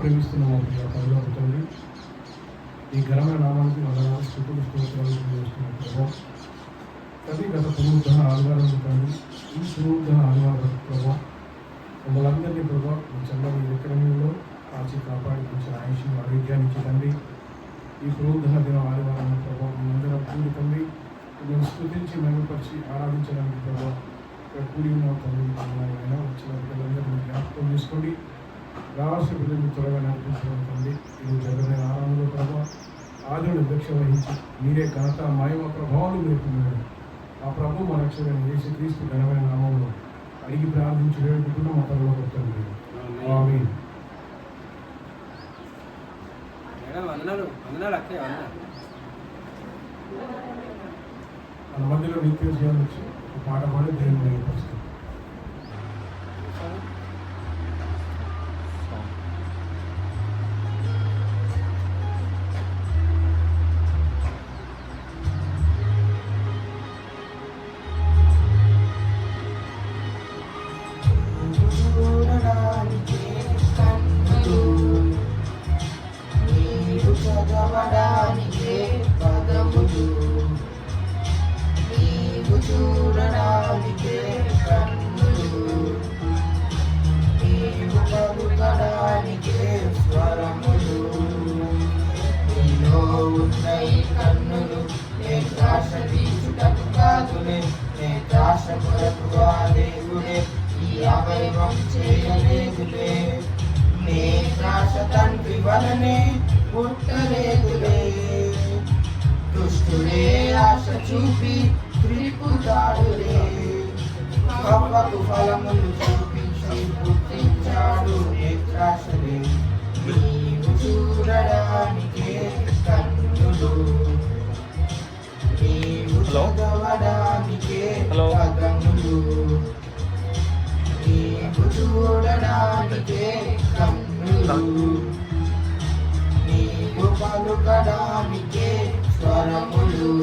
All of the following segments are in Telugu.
ప్రేమిస్తున్న మా ప్రియ పరలోక తండ్రి, ఈ ఘనమైన నామానికి వందనాలు స్తుతులు స్తోత్రాలు చేస్తున్నాం ప్రభావ. తండ్రి గత పునరుద్ధరణ ఆదివారం తండ్రి, ఈ పునరుద్ధరణ ఆదివారం ప్రభావ మమ్మల్ని అందరినీ ప్రభావ మీ చల్లని విక్రమంలో కాచి కాపాడి కొంచెం ఆయుష్ను ఆరోగ్యాన్ని ఇచ్చి తండ్రి, ఈ పునరుద్ధరణ దినం ఆదివారం ప్రభావ మేమందరం కూడి తండ్రి మేము స్తుతించి మెరుగుపరిచి ఆరాధించడానికి ప్రభావ ఇక్కడ కూడి ఉన్న తండ్రి అయినా వచ్చిన పిల్లలందరూ జ్ఞాపకం చేసుకోండి. రావాల్సిన పిల్లలు త్వరగా నడిపించడం తండ్రి. ఇది జగమైన ఆరాధనలో ప్రభావ ఆదిని దీక్ష వహించి మీరే ఘనత మహిమ ప్రభావాలు నేర్పుతున్నాడు. ఆ ప్రభు మా రక్షణ యేసుక్రీస్తు ఘనమైన నామంలో అడిగి ప్రార్థించి వేడుకుంటున్న మా పరలోక తండ్రి. ఆమేన్. మన మధ్యలో నిత్య జీవనం వచ్చి ఒక పాట పాడి దేవుని మహిమపరుస్తాం. చూడడానికే కన్నులు, నీవు పలుకడానికే స్వరములు. నీలో ఉన్న ఈ కన్నులు నే ద్రాక్ష తీర్చుటకు కాదులే, నే ద్రాక్ష కొరకు దేవుడే ఈ అవయవం చేయలేదులే. నే ద్రాక్ష తండ్రి వలనే పుట్టలేదులే. దుష్టుడే ఆశ చూపి త్రిపుతాడులే, కవ్వకు ఫలములు చూపించి పుట్టించాడు ద్రాక్షలే. నీవు చూడడానికే కన్నులు, నీవు చదవడానికే పదములు. నీవు చూడడానికే కన్నులు, నీవు పలుకడానికే స్వరములు.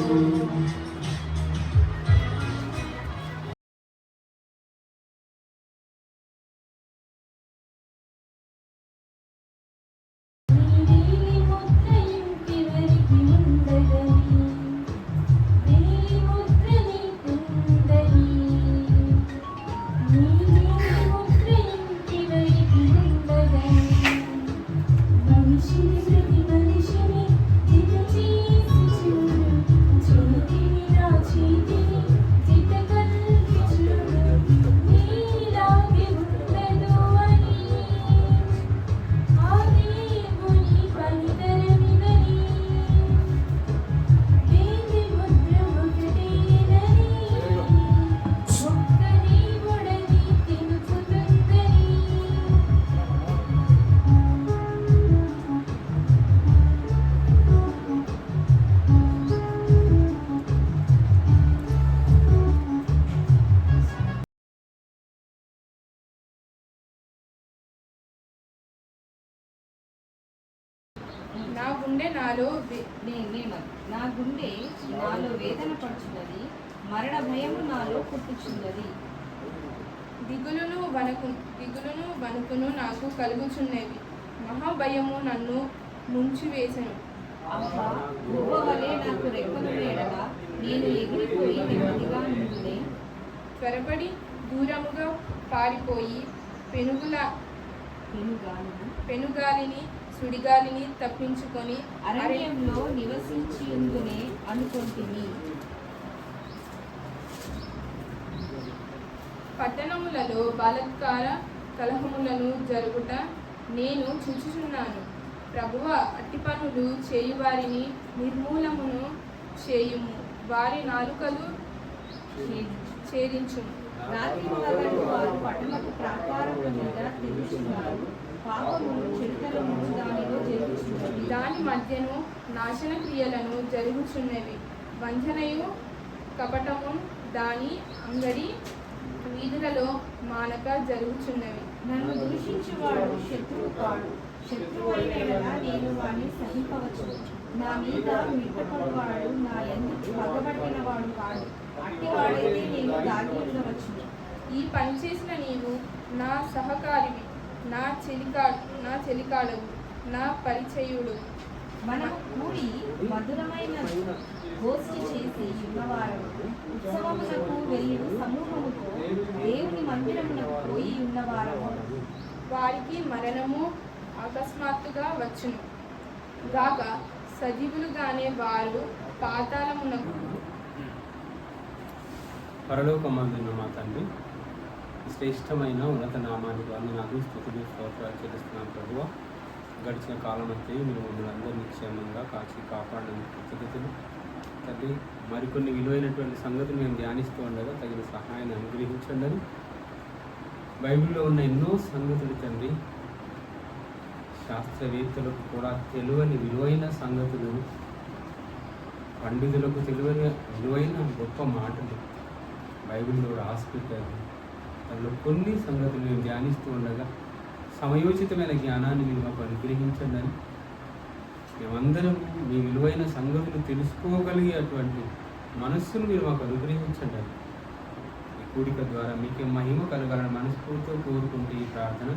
నా గుండె నాలో వేదన పడుచున్నది, మరణ భయము నాలో పుట్టుచున్నది. దిగులును వణుకును నాకు కలుగుచున్నవి, మహాభయము నన్ను ముంచివేసెను. అబ్బా, గువ్వవలే నాకు రెక్కలు వేడగా నేను ఎగిరిపోయి నెమ్మదిగా నుండే. త్వరపడి దూరముగా పారిపోయి పెనుగాలిని సుడిగాలిని తప్పించుకొని అరణ్యంలో నివసించి ఉందునే అనుకొంటిని. పట్టణములలో బలాత్కార కలహములను జరుగుట నేను చూచుచున్నాను. ప్రభువా, అట్టి పనులు చేయువారిని నిర్మూలమును చేయుము, వారి నాలుకలు ఛేదించుము. రాత్రి పగలు వారు పట్టణపు ప్రాకారముల మీద తిరుగుచున్నారు, పాపములు చిరుతలను దానిలో జరుగుచున్నవి. దాని మధ్యను నాశన క్రియలను జరుగుచున్నవి, వంచనయు కపటము దాని అంగడి వీధులలో మానక జరుగుచున్నవి. నన్ను దూషించువాడు శత్రువు కాడు, శత్రువు అయిన నేను వాడిని సహింపవచ్చు. నా మీద మిట్టపడువాడు నా యందు పగబట్టిన వాడు కాడు, అట్టివాడైతే నేను దాగి ఉండవచ్చు. ఈ పని చేసిన నీవు నా సహకారివి, నా చెలికాడవు, నా పరిచయుడు. మనము కూడి మధురమైన గోష్ఠి చేసి ఉన్నవారు ఉత్సవమునకు వెళ్ళి సమూహముతో దేవుని మందిరమునకు పోయి ఉన్నవారము. వారికి మరణము అకస్మాత్తుగా వచ్చును గాక, సజీవులుగానే వారు పాతాళమునకు. పరలోకమందున్న మా తండ్రి, శ్రేష్టమైన ఉన్నత నామానికి వందనాలు, స్తుతులు, స్తోత్రాలు చెల్లిస్తున్నాం ప్రభువా. గడిచిన కాలం అంతే మీరు మమ్మల్ని అందరినీ క్షేమంగా కాచి కాపాడడానికి కృతజ్ఞతలు తండ్రి. మరికొన్ని విలువైనటువంటి సంగతులు మేము ధ్యానిస్తూ ఉండగా తగిన సహాయాన్ని అనుగ్రహించండి అని బైబిల్లో ఉన్న ఎన్నో సంగతులు తండ్రి, శాస్త్రవేత్తలకు కూడా తెలియని విలువైన సంగతులు, పండితులకు తెలియని విలువైన గొప్ప మాటలు బైబిల్లో రాసిపెట్టారు. అందులో కొన్ని సంగతులు మేము ధ్యానిస్తూ ఉండగా సమయోచితమైన జ్ఞానాన్ని మీరు మాకు అనుగ్రహించండి అని మేమందరం మీ విలువైన సంగతులు తెలుసుకోగలిగేటువంటి మనస్సును మీరు మాకు అనుగ్రహించండి అని ఈ కూడిక ద్వారా మీకే మహిమ కలగాలని మనస్ఫూర్తితో కోరుకుంటే ఈ ప్రార్థన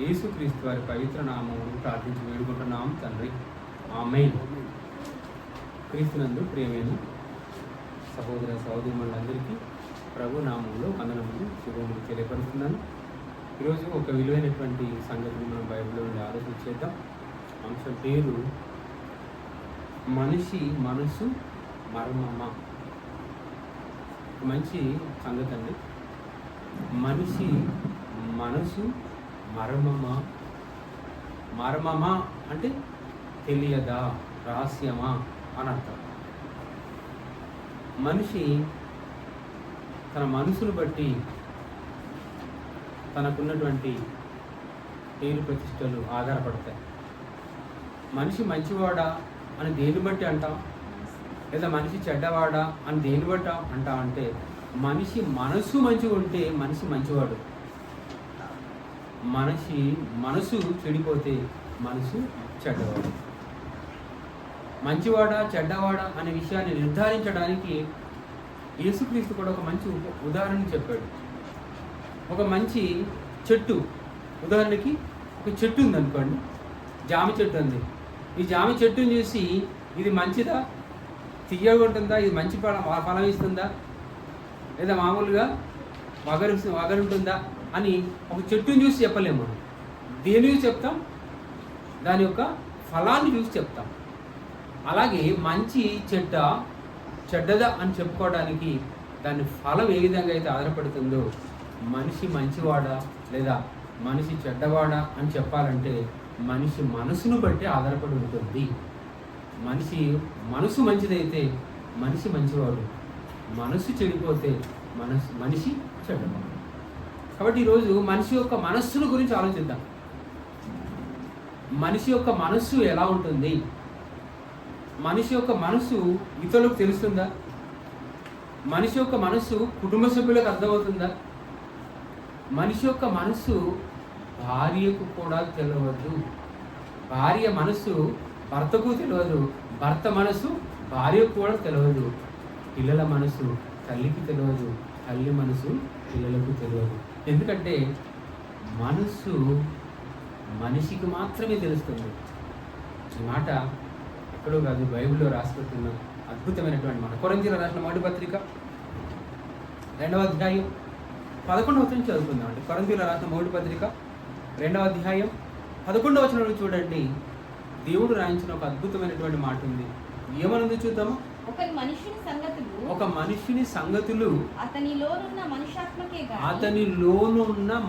యేసుక్రీస్తు వారి పవిత్ర నామమును ప్రార్థించి వేడుకుంటున్నాం తండ్రి, ఆమేన్. క్రీస్తునందు ప్రియమైన సహోదర సహోదరులందరికీ ప్రభు నామంలో వందనములు శుభములు తెలియపరుస్తున్నాను. ఈరోజు ఒక విలువైనటువంటి సంగతిని మనం బైబిల్లో నుండి ఆలోచించేద్దాం. అంశం పేరు మనిషి మనసు మర్మమ్మ. మంచి సంగతి అండి. మనిషి మనసు మర్మమా. మర్మమా అంటే తెలియదా, రహస్యమా అని అర్థం. మనిషి తన మనసును బట్టి తనకున్నటువంటి పేరు ప్రతిష్టలు ఆధారపడతాయి. మనిషి మంచివాడా అని దేని బట్టి అంటాం, లేదా మనిషి చెడ్డవాడా అని దేని బట్టి అంటాం అంటే మనిషి మనసు మంచిగా ఉంటే మనిషి మంచివాడు, మనిషి మనసు చెడిపోతే మనసు చెడ్డవాడు. మంచివాడా చెడ్డవాడా అనే విషయాన్ని నిర్ధారించడానికి యేసుక్రీస్తు కూడా ఒక మంచి ఉదాహరణ చెప్పాడు. ఒక మంచి చెట్టు, ఉదాహరణకి ఒక చెట్టు ఉందనుకోండి, జామ చెట్టు ఉంది. ఈ జామ చెట్టుని చూసి ఇది మంచిదా, తియ్యగా ఉంటుందా, ఇది మంచి ఫలం ఇస్తుందా, లేదా మామూలుగా వగరుంటుందా అని ఒక చెట్టుని చూసి చెప్పలేము మనం. దేని చూసి చెప్తాం? దాని యొక్క ఫలాన్ని చూసి చెప్తాం. అలాగే మంచి చెడ్డదా అని చెప్పుకోవడానికి దాని ఫలం ఏ విధంగా అయితే ఆధారపడుతుందో, మనిషి మంచివాడా లేదా మనిషి చెడ్డవాడా అని చెప్పాలంటే మనిషి మనసును బట్టి ఆధారపడి ఉంటుంది. మనిషి మనసు మంచిదైతే మనిషి మంచివాడు, మనసు చెడిపోతే మనిషి చెడ్డవాడు. కాబట్టి ఈరోజు మనిషి యొక్క మనస్సును గురించి ఆలోచిద్దాం. మనిషి యొక్క మనస్సు ఎలా ఉంటుంది? మనిషి యొక్క మనసు ఇతరులకు తెలుస్తుందా? మనిషి యొక్క మనసు కుటుంబ సభ్యులకు అర్థమవుతుందా? మనిషి యొక్క మనసు భార్యకు కూడా తెలియదు, భార్య మనసు భర్తకు తెలియదు, భర్త మనసు భార్యకు కూడా తెలియదు, పిల్లల మనసు తల్లికి తెలియదు, తల్లి మనసు పిల్లలకు తెలియదు. ఎందుకంటే మనసు మనిషికి మాత్రమే తెలుస్తుంది. ఈ మాట ఎక్కడో కాదు, బైబిల్లో రాసిపెట్టిన అద్భుతమైనటువంటి మాట. కొరింథీయులకు రాసిన మొదటి పత్రిక 2వ అధ్యాయం 11వ వచనం చదువుకుందాం అండి. కొరింథీయులకు రాసిన మొదటి పత్రిక 2వ అధ్యాయం 11వ వచనంలో చూడండి, దేవుడు రాయించిన ఒక అద్భుతమైనటువంటి మాట ఉంది. ఏమనుంది చూద్దాము. ఒక మనిషిని సంగతులు అతనిలోనున్న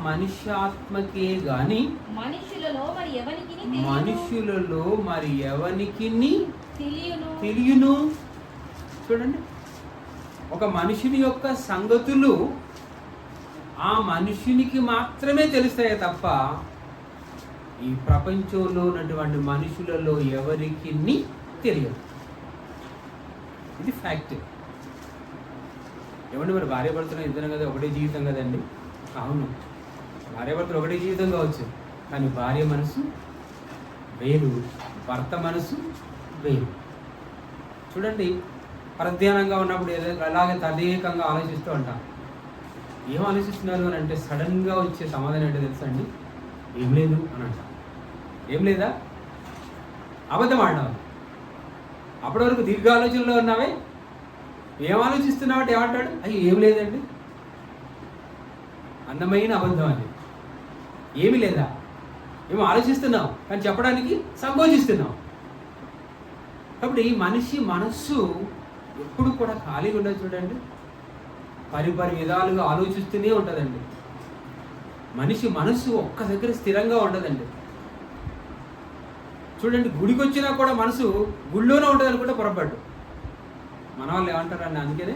మనిషాత్మకే గాని మనుషులలో మరి ఎవనికి తెలియను. చూడండి, ఒక మనుషుని యొక్క సంగతులు ఆ మనుషునికి మాత్రమే తెలుస్తాయే తప్ప ఈ ప్రపంచంలో ఉన్నటువంటి మనుషులలో ఎవరికి తెలియదు. ఇది ఫ్యాక్ట్. ఏమంటే మరి భార్యాభర్తలు ఇద్దరం కదా, ఒకటే జీవితం కదండి. అవును, భార్యాభర్తలు ఒకటే జీవితం కావచ్చు, కానీ భార్య మనసు వేరు, భర్త మనసు వేరు. చూడండి, పరధ్యానంగా ఉన్నప్పుడు అలాగే తదేకంగా ఆలోచిస్తూ ఉంటాం. ఏం ఆలోచిస్తున్నారు అని అంటే సడన్గా వచ్చే సమాధానం ఏంటో తెలుసా అండి? ఏం లేదు అని అంట. ఏం లేదా? అబద్ధం ఆడినావు. అప్పటి వరకు దీర్ఘ ఆలోచనలో ఉన్నావే, ఏం ఆలోచిస్తున్నావు ఏమంటాడు? అయ్యి ఏం లేదండి. అందమైన అబద్ధం అది. ఏమీ లేదా, ఏమో ఆలోచిస్తున్నావు కానీ చెప్పడానికి సంకోచిస్తున్నావు. కాబట్టి మనిషి మనస్సు ఎప్పుడు కూడా ఖాళీగా ఉండదు. చూడండి, పరిపరి విధాలుగా ఆలోచిస్తూనే ఉంటుందండి. మనిషి మనస్సు ఒక్క దగ్గర స్థిరంగా ఉండదండి. చూడండి, గుడికి వచ్చినా కూడా మనసు గుళ్ళోనే ఉంటుంది అనుకుంటే పొరపాటు. మన వాళ్ళు ఏమంటారండి, అందుకనే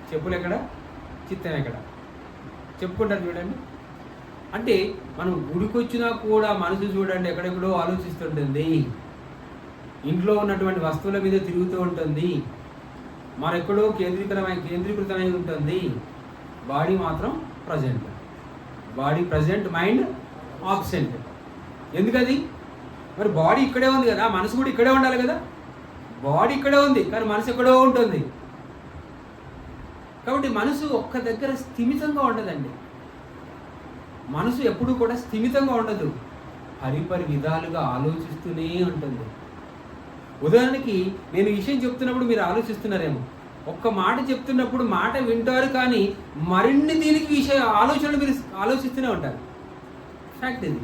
చెప్పులు ఎక్కడ చిత్తం ఎక్కడ చెప్పుకుంటారు. చూడండి, అంటే మనం గుడికి వచ్చినా కూడా మనసు చూడండి ఎక్కడెక్కడో ఆలోచిస్తుంటుంది. ఇంట్లో ఉన్నటువంటి వస్తువుల మీద తిరుగుతూ ఉంటుంది. మరెక్కడో కేంద్రీకృతమై ఉంటుంది. బాడీ మాత్రం present. Body present, mind absent. ఎందుకది? మరి బాడీ ఇక్కడే ఉంది కదా, మనసు కూడా ఇక్కడే ఉండాలి కదా. బాడీ ఇక్కడే ఉంది కానీ మనసు ఎక్కడో ఉంటుంది. కాబట్టి మనసు ఒక్క దగ్గర స్థిమితంగా ఉండదండి. మనసు ఎప్పుడు కూడా స్థిమితంగా ఉండదు, పరిపరి విధాలుగా ఆలోచిస్తూనే ఉంటుంది. ఉదాహరణకి నేను ఈ విషయం చెప్తున్నప్పుడు మీరు ఆలోచిస్తున్నారేమో, ఒక్క మాట చెప్తున్నప్పుడు మాట వింటారు కానీ మరిన్ని దీనికి ఆలోచనలు మీరు ఆలోచిస్తూనే ఉంటారు. ఫ్యాక్ట్ ఇది.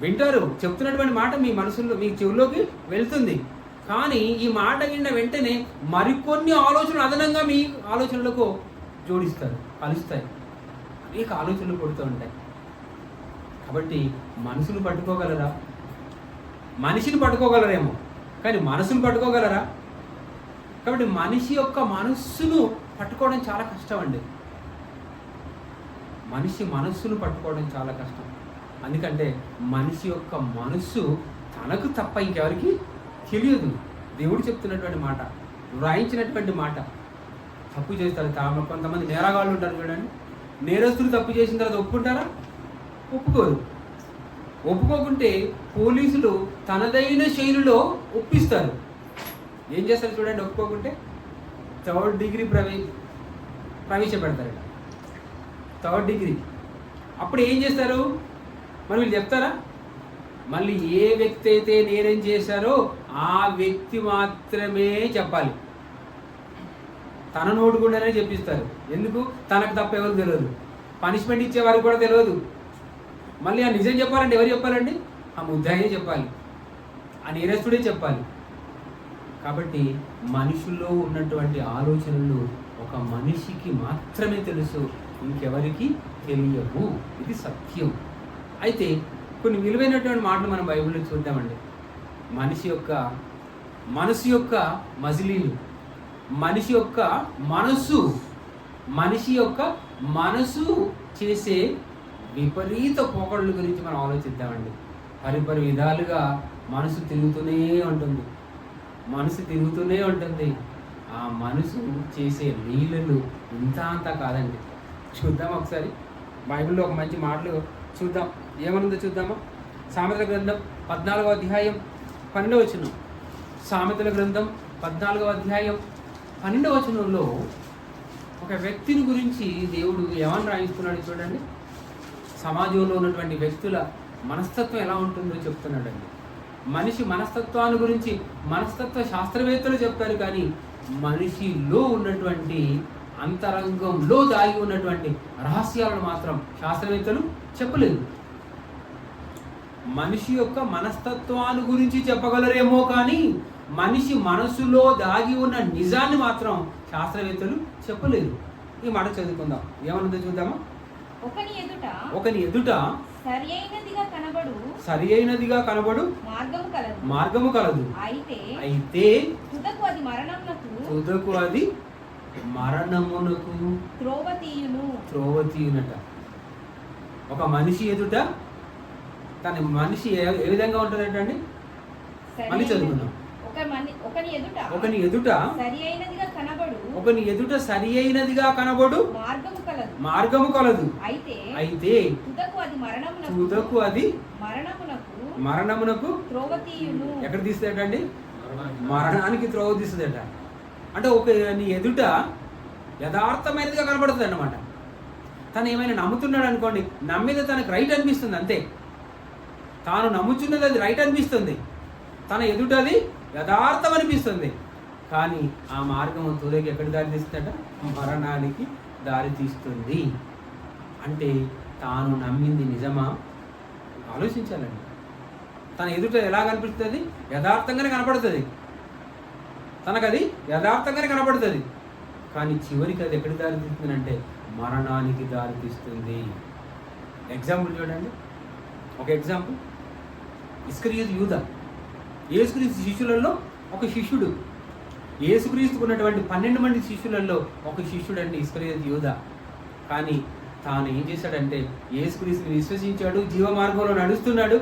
వింటారు, చెప్తున్నటువంటి మాట మీ మనసులో మీ చెవుల్లోకి వెళ్తుంది, కానీ ఈ మాట విన్న వెంటనే మరికొన్ని ఆలోచనలు అదనంగా మీ ఆలోచనలకు జోడిస్తారు, కలుస్తాయి. అనేక ఆలోచనలు కొడుతూ ఉంటాయి. కాబట్టి మనసును పట్టుకోగలరా? మనిషిని పట్టుకోగలరేమో కానీ మనసును పట్టుకోగలరా? కాబట్టి మనిషి యొక్క మనస్సును పట్టుకోవడం చాలా కష్టం అండి. మనిషి మనస్సును పట్టుకోవడం చాలా కష్టం. ఎందుకంటే మనిషి యొక్క మనస్సు తనకు తప్ప ఇంకెవరికి తెలియదు. దేవుడు చెప్తున్నటువంటి మాట, వ్రాయించినటువంటి మాట. తప్పు చేస్తారు. కొంతమంది నేరగాళ్ళు ఉంటారు చూడండి. నేరస్తులు తప్పు చేసిన తర్వాత ఒప్పుకుంటారా? ఒప్పుకోరు. ఒప్పుకోకుంటే పోలీసులు తనదైన శైలిలో ఒప్పిస్తారు. ఏం చేస్తారు చూడండి, ఒప్పుకోకుంటే 3rd డిగ్రీ ప్రవేశపెడతారట. 3rd degree. అప్పుడు ఏం చేస్తారు? మరి వీళ్ళు చెప్తారా? మళ్ళీ ఏ వ్యక్తి అయితే నేరం చేశారో ఆ వ్యక్తి మాత్రమే చెప్పాలి. తన నోటు కూడానే చెప్పిస్తారు. ఎందుకు? తనకు తప్ప ఎవరు తెలియదు, పనిష్మెంట్ ఇచ్చేవారికి కూడా తెలియదు. మళ్ళీ ఆ నిజం చెప్పాలంటే ఎవరు చెప్పాలండి? ఆ ముద్దాయే చెప్పాలి, ఆ నేరస్తుడే చెప్పాలి. కాబట్టి మనుషుల్లో ఉన్నటువంటి ఆలోచనలు ఒక మనిషికి మాత్రమే తెలుసు, ఇంకెవరికి తెలియవు. ఇది సత్యం. అయితే కొన్ని విలువైనటువంటి మాటలు మనం బైబిల్లో చూద్దామండి. మనసు యొక్క మజిలీలు, మనిషి యొక్క మనసు చేసే విపరీత పోకడల గురించి మనం ఆలోచిద్దామండి. పరిపరి విధాలుగా మనసు తిరుగుతూనే ఉంటుంది. ఆ మనసు చేసే లీలలు ఇంత అంతా కాదండి. చూద్దాం ఒకసారి బైబిల్లో ఒక మంచి మాటలు చూద్దాం. ఏమనుందో చూద్దామా? సామెతల గ్రంథం 14వ అధ్యాయం 12వ వచనం. సామెతల గ్రంథం 14వ అధ్యాయం 12వ వచనంలో ఒక వ్యక్తిని గురించి దేవుడు ఏమని రాయిస్తున్నాడు చూడండి. సమాజంలో ఉన్నటువంటి వ్యక్తుల మనస్తత్వం ఎలా ఉంటుందో చెప్తున్నాడండి. మనిషి మనస్తత్వాన్ని గురించి మనస్తత్వ శాస్త్రవేత్తలు చెప్తారు, కానీ మనిషిలో ఉన్నటువంటి అంతరంగంలో దాగి ఉన్నటువంటి రహస్యాలను మాత్రం శాస్త్రవేత్తలు చెప్పలేదు. మనిషి యొక్క మనస్తత్వాన్ని గురించి చెప్పగలరేమో కానీ మనిషి మనసులో దాగి ఉన్న నిజాన్ని మాత్రం శాస్త్రవేత్తలు చెప్పలేదు. ఈ మాట చదువుకుందాం. ఏమన్నదో చూద్దామా? ఒకని ఎదుట సరి అయినదిగా కనబడు మార్గము కలదు, అయితే తుదకు అది మరణమునకు త్రోవతీయునట. ఒక మనిషి ఎదుట తన మనిషి ఏ విధంగా ఉంటుందంటే, మళ్ళీ చదువుకుందాం. ఒకని ఎదుట సరి అయినదిగా కనబడు మార్గము కలదు, అయితే తుదకు అది మరణమునకు ఎక్కడ తీస్తుందటండి? మరణానికి త్రోవ తీస్తుందట. అంటే ఒక నీ ఎదుట యథార్థమైనదిగా కనబడుతుంది అన్నమాట. తను ఏమైనా నమ్ముతున్నాడు అనుకోండి, నమ్మితే తనకు రైట్ అనిపిస్తుంది అంతే. తాను నమ్ముచున్నది అది రైట్ అనిపిస్తుంది, తన ఎదుటది యథార్థం అనిపిస్తుంది. కానీ ఆ మార్గం తుదకి ఎక్కడి దారి తీస్తుందట? మరణానికి దారి తీస్తుంది. అంటే తాను నమ్మింది నిజమా? ఆలోచించాలండి. తన ఎదుట ఎలా కనిపిస్తుంది? యథార్థంగానే కనపడుతుంది, తనకు అది యథార్థంగానే కనపడుతుంది. కానీ చివరికి అది ఎక్కడికి దారి తీస్తుందంటే మరణానికి దారి తీస్తుంది. ఎగ్జాంపుల్ చూడండి, ఒక ఎగ్జాంపుల్. ఇస్కరియోతు యూదా యేసుక్రీస్తు శిష్యులలో ఒక శిష్యుడు. యేసుక్రీస్తుకు ఉన్నటువంటి 12 మంది శిష్యులలో ఒక శిష్యుడు అండి ఇస్కరియోతు యూదా. కానీ తాను ఏం చేశాడంటే యేసుక్రీస్తుని విశ్వసించాడు, జీవ మార్గంలో నడుస్తున్నాడు.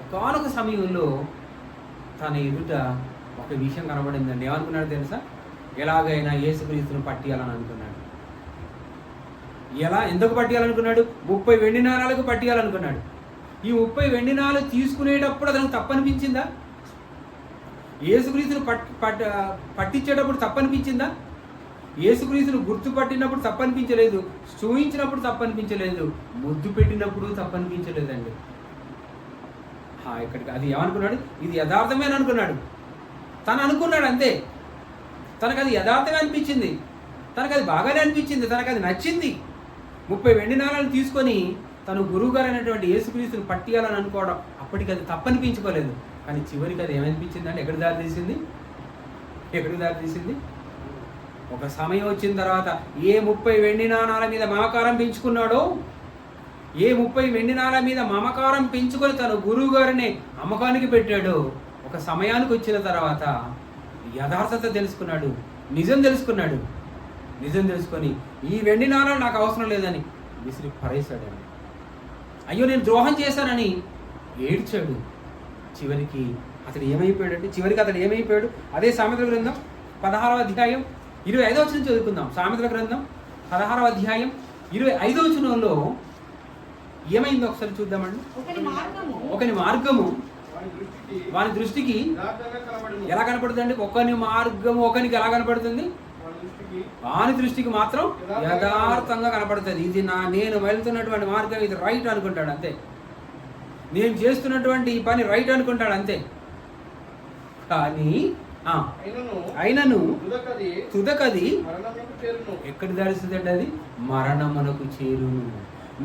ఒకానొక సమయంలో తన ఎదుట ఒక విషయం కనబడిందండి. ఏమనుకున్నాడు తెలుసా? ఎలాగైనా యేసుక్రీస్తుని పట్టియాలని అనుకున్నాడు. ఎందుకు పట్టియాలనుకున్నాడు? 30 వెండి నాణాలకు పట్టియాలనుకున్నాడు. ఈ 30 వెండి నాణాలు తీసుకునేటప్పుడు అతనికి తప్పనిపించిందా? యేసుక్రీస్తుని పట్టించేటప్పుడు తప్పనిపించిందా? యేసుక్రీస్తుని గుర్తుపట్టినప్పుడు తప్పనిపించలేదు, చూయించినప్పుడు తప్పనిపించలేదు, ముద్దు పెట్టినప్పుడు తప్పనిపించలేదండి. ఇక్కడికి అది ఏమనుకున్నాడు? ఇది యథార్థమే అని అనుకున్నాడు. తను అనుకున్నాడు అంతే. తనకు అది యథార్థమే అనిపించింది, తనకు అది బాగానే అనిపించింది, తనకు అది నచ్చింది. 30 వెండి నాణాలను తీసుకొని తను గురువుగారు అయినటువంటి యేసుక్రీస్తుని పట్టియాలని అనుకోవడం, అప్పటికి అది తప్పనిపించుకోలేదు. కానీ చివరికి అది ఏమనిపించిందంటే ఎక్కడికి దారి తీసింది? ఒక సమయం వచ్చిన తర్వాత ఏ 30 వెండి నాణాల మీద మమకారం పెంచుకున్నాడో, ఏ 30 వెండి నాణాల మీద మమకారం పెంచుకొని తను గురువు గారిని అమ్మకానికి పెట్టాడో, ఒక సమయానికి వచ్చిన తర్వాత యథార్థత తెలుసుకున్నాడు, నిజం తెలుసుకొని ఈ వెండి నాణాలు నాకు అవసరం లేదని విసిరి పరేశాడండి. అయ్యో నేను ద్రోహం చేశానని ఏడ్చాడు. చివరికి అతడు ఏమైపోయాడు? అదే సామెతల గ్రంథం 16వ అధ్యాయం 25వ వచనం చదువుకుందాం. సామెతల గ్రంథం 16వ అధ్యాయం 25వ వచనంలో ఏమైందో ఒకసారి చూద్దామండి. ఒకని మార్గము వాని దృష్టికి ఎలా కనపడుతుంది? ఒకని మార్గము ఒకనికి ఎలా కనపడుతుంది? వాని దృష్టికి మాత్రం యథార్థంగా కనపడుతుంది. ఇది నేను వెళ్తున్నటువంటి మార్గం, ఇది రైట్ అనుకుంటాడు అంతే. నేను చేస్తున్నటువంటి ఈ పని రైట్ అనుకుంటాడు అంతే. కానీ అయినను తుదకది ఎక్కడి దారిస్తుందండి? అది మరణమునకు చేరును.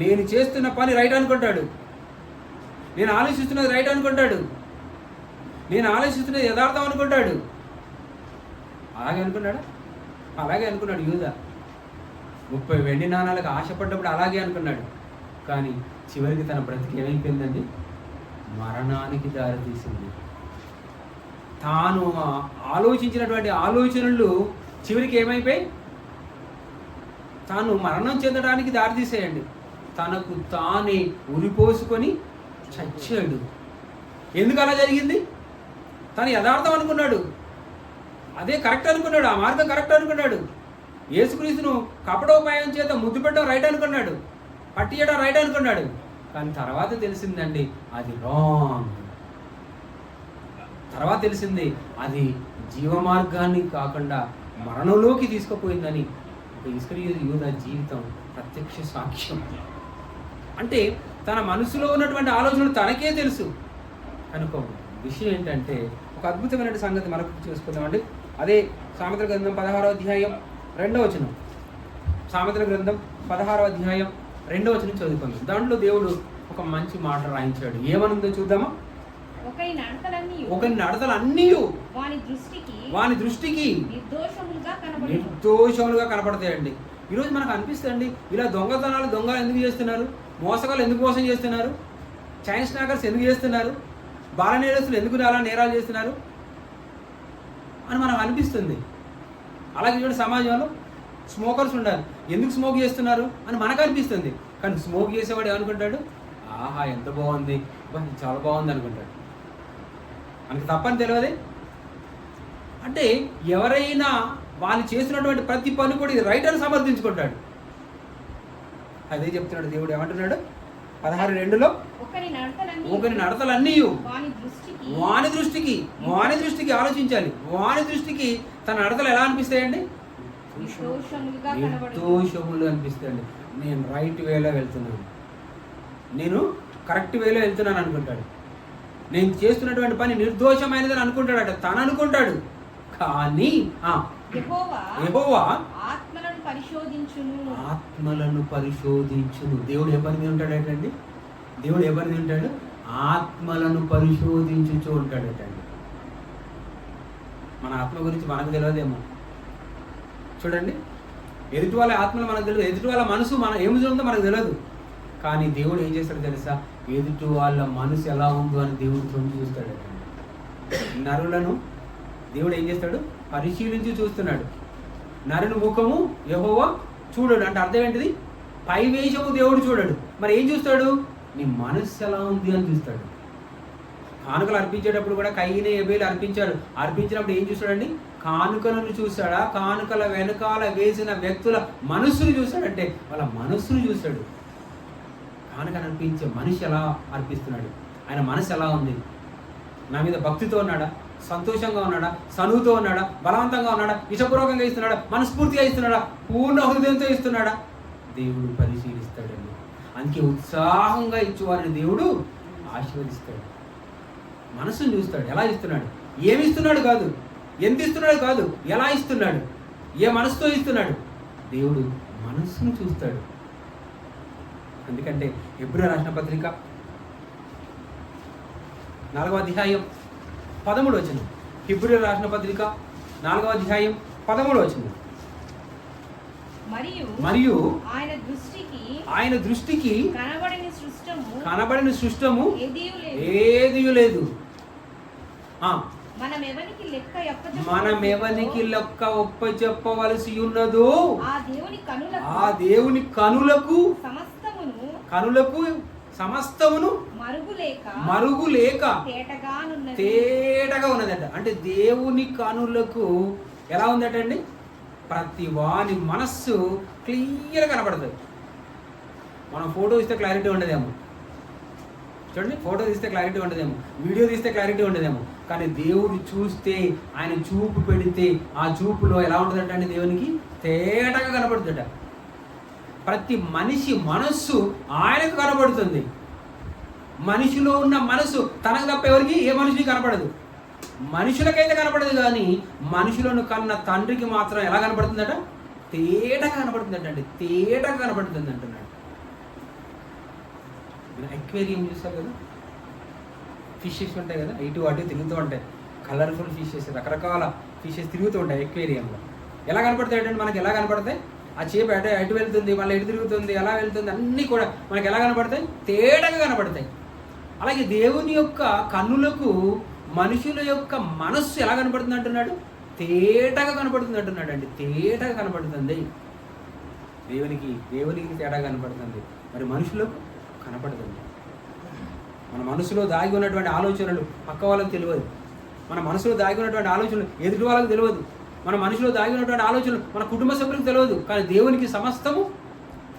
నేను చేస్తున్న పని రైట్ అనుకుంటాడు, నేను ఆలోచిస్తున్నది రైట్ అనుకుంటాడు, నేను ఆలోచిస్తున్నది యథార్థం అనుకుంటాడు. అలాగే అనుకున్నాడు యూదా. 30 వెండి నాణాలకు ఆశపడ్డప్పుడు అలాగే అనుకున్నాడు. కానీ చివరికి తన బ్రతికి ఏమైపోయిందండి? మరణానికి దారితీసింది. తాను ఆలోచించినటువంటి ఆలోచనలు చివరికి ఏమైపోయి తాను మరణం చెందడానికి దారితీసేయండి. తనకు తానే ఉరిపోసుకొని చచ్చాడు. ఎందుకు అలా జరిగింది? తను యథార్థం అనుకున్నాడు, అదే కరెక్ట్ అనుకున్నాడు, ఆ మార్గం కరెక్ట్ అనుకున్నాడు. యేసుక్రీస్తును కపటోపాయం చేత ముద్దు పెట్టడం రైట్ అనుకున్నాడు, పట్టియడం రైట్ అనుకున్నాడు. కానీ తర్వాత తెలిసిందండి అది రాంగ్. తర్వాత తెలిసింది అది జీవమార్గాన్ని కాకుండా మరణంలోకి తీసుకుపోయిందని. ఇస్కరియోతు యూదా జీవితం ప్రత్యక్ష సాక్ష్యం. అంటే తన మనసులో ఉన్నటువంటి ఆలోచనలు తనకే తెలుసు. కనుక విషయం ఏంటంటే ఒక అద్భుతమైన సంగతి మనకు చూసుకుందామండి. అదే సామెతల గ్రంథం 16వ అధ్యాయం 2వ వచనం. సామెతల గ్రంథం 16వ అధ్యాయం 2వ వచనం చదువుకుందాం. దాంట్లో దేవుడు ఒక మంచి మాట రాయించాడు. ఏమనుందో చూద్దామా? ఒకరి నడతలన్నీ వాని దృష్టికి నిర్దోషములుగా కనపడతాయండి. ఈరోజు మనకు అనిపిస్తుంది ఇలా దొంగలు ఎందుకు చేస్తున్నారు, మోసగాళ్ళు ఎందుకు మోసం చేస్తున్నారు, చైన్ స్నాకర్స్ ఎందుకు చేస్తున్నారు, బాల నేరస్తులు ఎందుకు అలా నేరాలు చేస్తున్నారు అని మనకు అనిపిస్తుంది. అలాగే చూడండి, సమాజంలో స్మోకర్స్ ఉండాలి, ఎందుకు స్మోక్ చేస్తున్నారు అని మనకు అనిపిస్తుంది. కానీ స్మోక్ చేసేవాడు ఏమనుకుంటాడు? ఆహా ఎంత బాగుంది, చాలా బాగుంది అనుకుంటాడు. మనకి తప్పని తెలియదే. అంటే ఎవరైనా వాళ్ళు చేసినటువంటి ప్రతి పని కూడా ఇది రైట్ అని సమర్థించుకుంటాడు. అదే చెప్తున్నాడు దేవుడు. ఏమంటున్నాడు 16:2లో? ఒకరి నడతలన్నీ వాని దృష్టికి ఆలోచించాలి. వాని దృష్టికి తన నడతలు ఎలా అనిపిస్తాయండి? నిర్దోషములు అనిపిస్తాయండి. నేను రైట్ వేలో వెళ్తున్నాను, నేను కరెక్ట్ వేలో వెళ్తున్నాను అనుకుంటాడు. నేను చేస్తున్నటువంటి పని నిర్దోషమైనదని అనుకుంటాడట, తను అనుకుంటాడు. కానీ యెహోవా ఆత్మలను పరిశోధించును. ఆత్మలను పరిశోధించును. దేవుడు ఏ పని మీద ఉంటాడటండి? దేవుడు ఏ పని మీద ఉంటాడు? ఆత్మలను పరిశోధించుచూ ఉంటాడటండి. మన ఆత్మ గురించి మనకు తెలియదేమో. చూడండి, ఎదుటి వాళ్ళ ఆత్మలు మనకు తెలియదు, ఎదుటి వాళ్ళ మనసు ఏమి ఉందో మనకు తెలియదు. కానీ దేవుడు ఏం చేస్తాడో తెలుసా? ఎదుటి వాళ్ళ మనసు ఎలా ఉందో అని దేవుడు తొంగి చూస్తాడు. నరులను దేవుడు ఏం చేస్తాడు? పరిశీలించి చూస్తున్నాడు. నరుని ముఖము యెహోవా చూడడు అంటే అర్థం ఏంటిది? పై వేషము దేవుడు చూడడు. మరి ఏం చూస్తాడు? నీ మనసు ఎలా ఉంది అని చూస్తాడు. కానుకలు అర్పించేటప్పుడు కూడా కయ్యనే హేబేలు అర్పించినప్పుడు ఏం చూస్తాడండి? కానుకలను చూశాడా? కానుకల వెనకాల వేసిన వ్యక్తుల మనస్సును చూశాడంటే వాళ్ళ మనస్సును చూశాడు. కానుకను అర్పించే మనిషి ఎలా అర్పిస్తున్నాడు? ఆయన మనసు ఎలా ఉంది? నా మీద భక్తితో ఉన్నాడా? సంతోషంగా ఉన్నాడా? సనువుతో ఉన్నాడా? బలవంతంగా ఉన్నాడా? ఇష్టపూర్వకంగా ఇస్తున్నాడా? మనస్ఫూర్తిగా ఇస్తున్నాడా? పూర్ణ హృదయంతో ఇస్తున్నాడా? దేవుడు పరిశీలిస్తాడండి. అందుకే ఉత్సాహంగా ఇచ్చేవారిని దేవుడు ఆశీర్వదిస్తాడు. మనసును చూస్తాడు. ఎలా ఇస్తున్నాడు? ఏమి ఇస్తున్నాడు కాదు, ఎంత ఇస్తున్నాడు కాదు, ఎలా ఇస్తున్నాడు, ఏ మనసుతో ఇస్తున్నాడు. దేవుడు మనస్సును చూస్తాడు. ఎందుకంటే హెబ్రీ రాసిన పత్రిక 4వ అధ్యాయం 13వ వచనం. హెబ్రీ రాసిన పత్రిక 4వ అధ్యాయం 13వ వచనం. మరియు ఆయన దృష్టికి కనబడిన సృష్టము ఏదీ లేదు. మనమెవనికి లెక్క ఒప్ప చెప్పవలసి ఉన్నదో ఆ దేవుని కనులకు సమస్తమును మరుగులేక తేటగా ఉన్నదట. అంటే దేవుని కనులకు ఎలా ఉందటండి? ప్రతి వాని మనస్సు క్లియర్గా కనపడుతుంది. మనం ఫోటో ఇస్తే క్లారిటీ ఉండదేమో, చూడండి, ఫోటో తీస్తే క్లారిటీ ఉండదేమో, వీడియో తీస్తే క్లారిటీ ఉండదేమో, కానీ దేవుడు చూస్తే, ఆయన చూపు పెడితే ఆ చూపులో ఎలా ఉంటుందట అండి? దేవునికి తేటగా కనపడుతుందట. ప్రతి మనిషి మనస్సు ఆయనకు కనపడుతుంది. మనిషిలో ఉన్న మనసు తనకు తప్ప ఎవరికి ఏ మనిషికి కనపడదు. మనుషులకైతే కనపడదు, కానీ మనుషులను కన్న తండ్రికి మాత్రం ఎలా కనపడుతుందట? తేటగా కనపడుతుందట అండి, తేటగా కనపడుతుంది అంటున్నాడు. ఎక్వేరియం చూస్తారు కదా, ఫిషెస్ ఉంటాయి కదా, ఇటు అటు తిరుగుతూ ఉంటాయి, కలర్ఫుల్ ఫిషెస్, రకరకాల ఫిషెస్ తిరుగుతూ ఉంటాయి ఎక్వేరియంలో. ఎలా కనపడతాయి అంటే మనకి ఎలా కనపడతాయి? ఆ చేప ఎటు వెళ్తుంది, మళ్ళీ ఎటు తిరుగుతుంది, ఎలా వెళ్తుంది, అన్నీ కూడా మనకి ఎలా కనపడతాయి? తేటగా కనపడతాయి. అలాగే దేవుని యొక్క కన్నులకు మనుషుల యొక్క మనస్సు ఎలా కనపడుతుంది అంటున్నాడు? తేటగా కనపడుతుంది అంటున్నాడు అండి. తేటగా కనపడుతుంది. దేవునికి తేటగా కనపడుతుంది, మరి మనుషులకు కనపడుతుంది. మన మనసులో దాగి ఉన్నటువంటి ఆలోచనలు పక్క వాళ్ళకి తెలియదు. మన మనసులో దాగి ఉన్నటువంటి ఆలోచనలు ఎదుటి వాళ్ళకి తెలియదు. మన మనసులో దాగి ఉన్నటువంటి ఆలోచనలు మన కుటుంబ సభ్యులకు తెలియదు. కానీ దేవునికి సమస్తము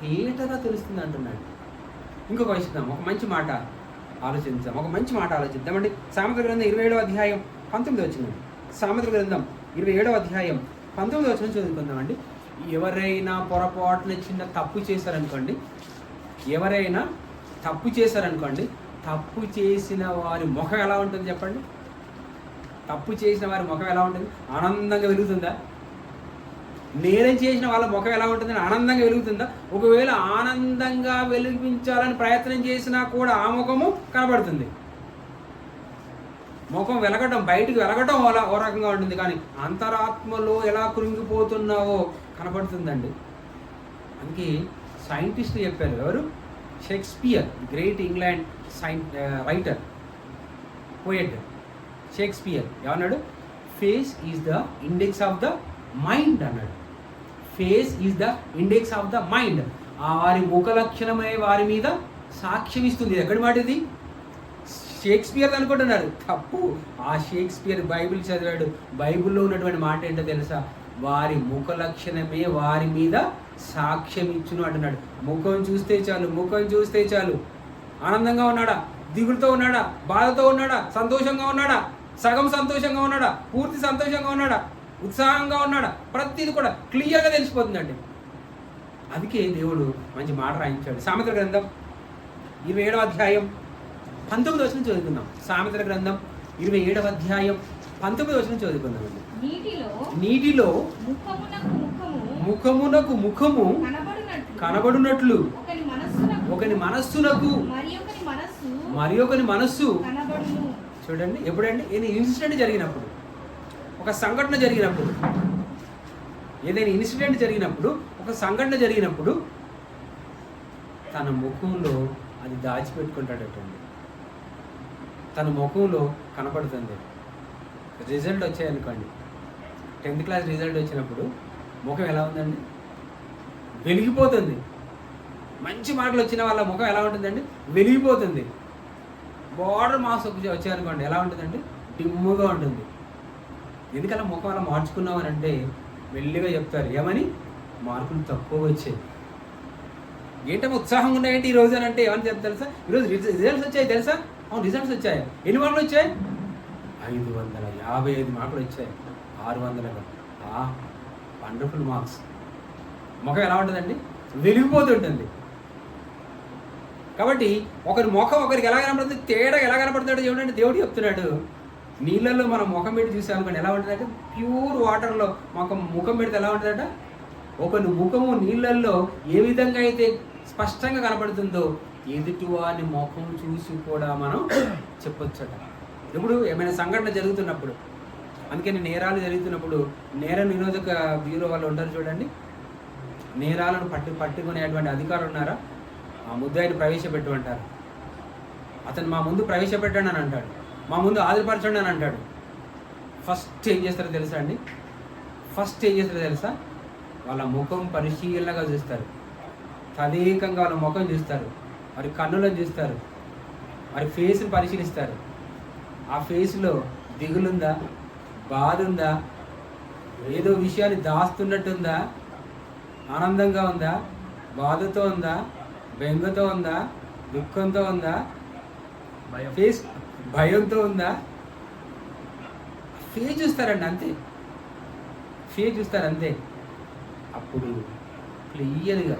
తేటగా తెలుస్తుంది అంటున్నాడు. ఇంకొక విషయం, ఒక మంచి మాట ఆలోచిద్దామండి. సామెతల గ్రంథం 27వ అధ్యాయం 19వ వచనం. సామెతల గ్రంథం 27వ అధ్యాయం 19వ వచనం చదువుకుందామండి. ఎవరైనా పొరపాటున చిన్న తప్పు చేశారనుకోండి, తప్పు చేసిన వారి ముఖం ఎలా ఉంటుంది చెప్పండి? తప్పు చేసిన వారి ముఖం ఎలా ఉంటుంది? ఆనందంగా వెలుగుతుందా? నేరం చేసిన వాళ్ళ ముఖం ఎలా ఉంటుంది? ఆనందంగా వెలుగుతుందా? ఒకవేళ ఆనందంగా వెలిగించాలని ప్రయత్నం చేసినా కూడా ఆ ముఖము కనబడుతుంది. ముఖం వెలగటం, బయటికి వెలగటం ఓ రకంగా ఉంటుంది, కానీ అంతరాత్మలో ఎలా కృంగిపోతున్నావో కనపడుతుందండి. అందుకే సైంటిస్టులు చెప్పారు. ఎవరు? Shakespeare, great England writer, poet Shakespeare ఏమన్నాడు? Face is the index of the mind అన్నాడు. Face is the index of the mind. ఆ వారి ముఖ లక్షణమే వారి మీద సాక్ష్యం ఇస్తుంది. ఎక్కడి మాట ఇది? షేక్స్పియర్ అనుకుంటున్నారు, తప్పు. ఆ షేక్స్పియర్ బైబిల్ చదివాడు. బైబిల్లో ఉన్నటువంటి మాట ఏంటో తెలుసా? వారి ముఖ లక్షణమే వారి మీద సాక్ష్యం ఇచ్చును అంటున్నాడు. ముఖం చూస్తే చాలు. ఆనందంగా ఉన్నాడా? దిగులుతో ఉన్నాడా? బాధతో ఉన్నాడా? సంతోషంగా ఉన్నాడా? సగం సంతోషంగా ఉన్నాడా? పూర్తి సంతోషంగా ఉన్నాడా? ఉత్సాహంగా ఉన్నాడా? ప్రతిది కూడా క్లియర్గా తెలిసిపోతుందండి. అందుకే దేవుడు మంచి మాట రాయించాడు. సామెతల గ్రంథం 27వ అధ్యాయం 19వ వచనం చదువుకుందాం. సామెతల గ్రంథం 27వ అధ్యాయం 19వ వచనం చదువుకుందామండి. నీటిలో ముఖమునకు ముఖము కనబడునట్లు ఒకని మనస్సునకు మరి ఒకని మనస్సు. చూడండి, ఎప్పుడండి? ఏదైనా ఇన్సిడెంట్ జరిగినప్పుడు, ఒక సంఘటన జరిగినప్పుడు, ఏదైనా ఇన్సిడెంట్ జరిగినప్పుడు, ఒక సంఘటన జరిగినప్పుడు తన ముఖంలో అది దాచిపెట్టుకుంటాడటండి. తన ముఖంలో కనపడుతుంది. రిజల్ట్ వచ్చాయనుకోండి, 10th క్లాస్ రిజల్ట్ వచ్చినప్పుడు ముఖం ఎలా ఉందండి? వెలిగిపోతుంది. మంచి మార్కులు వచ్చిన వాళ్ళ ముఖం ఎలా ఉంటుందండి? వెలిగిపోతుంది. బార్డర్ మార్క్స్ వచ్చాయనుకోండి, ఎలా ఉంటుందండి? డిమ్ముగా ఉంటుంది. ఎందుకలా ముఖం అలా మార్చుకున్నామని అంటే మెల్లిగా చెప్తారు, ఏమని? మార్కులు తక్కువ వచ్చాయి. ఏంటమ్మా ఉత్సాహంగా ఉన్నాయంటే ఈ రోజు అని అంటే ఏమని చెప్తారు తెలుసా? ఈరోజు రిజల్ట్స్ వచ్చాయి తెలుసా? అవును, రిజల్ట్స్ వచ్చాయి. ఎన్ని మార్కులు వచ్చాయి? 555 మార్కులు వచ్చాయి. 600. Wonderful marks. ముఖం ఎలా ఉంటుందండి? వెలిగిపోతుంటుంది. కాబట్టి ఒకరి ముఖం ఒకరికి ఎలా కనపడుతుంది, తేడా ఎలా కనపడుతుందో చూడండి. దేవుడు చెప్తున్నాడు, నీళ్ళల్లో మనం ముఖం పెట్టి చూసామనుకోండి ఎలా ఉంటుందంటే, ప్యూర్ వాటర్లో ముఖం పెడితే ఎలా ఉంటుందట? ఒకరి ముఖము నీళ్ళల్లో ఏ విధంగా అయితే స్పష్టంగా కనపడుతుందో ఎదుటివాని ముఖం చూసి కూడా మనం చెప్పొచ్చట. ఇప్పుడు ఏమైనా సంఘటన జరుగుతున్నప్పుడు, అందుకని నేరాలు జరుగుతున్నప్పుడు నేర నిరోధక బ్యూరో వాళ్ళు ఉంటారు చూడండి, నేరాలను పట్టుకునేటువంటి అధికారులు ఉన్నారా? ఆ ముద్దాయిని ప్రవేశపెట్టమంటారు. అతను మా ముందు ప్రవేశపెట్టండి అని అంటాడు, మా ముందు హాజరుపరచండి అని అంటాడు. ఫస్ట్ ఏం చేస్తారో తెలుసా అండి? వాళ్ళ ముఖం పరిశీలనగా చూస్తారు. తదేకంగా వాళ్ళ ముఖం చూస్తారు, వారి కన్నులను చూస్తారు, వారి ఫేస్ని పరిశీలిస్తారు. ఆ ఫేస్లో దిగులుందా, బాధ ఉందా, ఏదో విషయాన్ని దాస్తున్నట్టుందా, ఆనందంగా ఉందా, బాధతో ఉందా, బెంగతో ఉందా, దుఃఖంతో ఉందా, ఫేస్ భయంతో ఉందా? ఫేస్ చూస్తారండి, అంతే. ఫేస్ చూస్తారు అంతే. అప్పుడు క్లియర్గా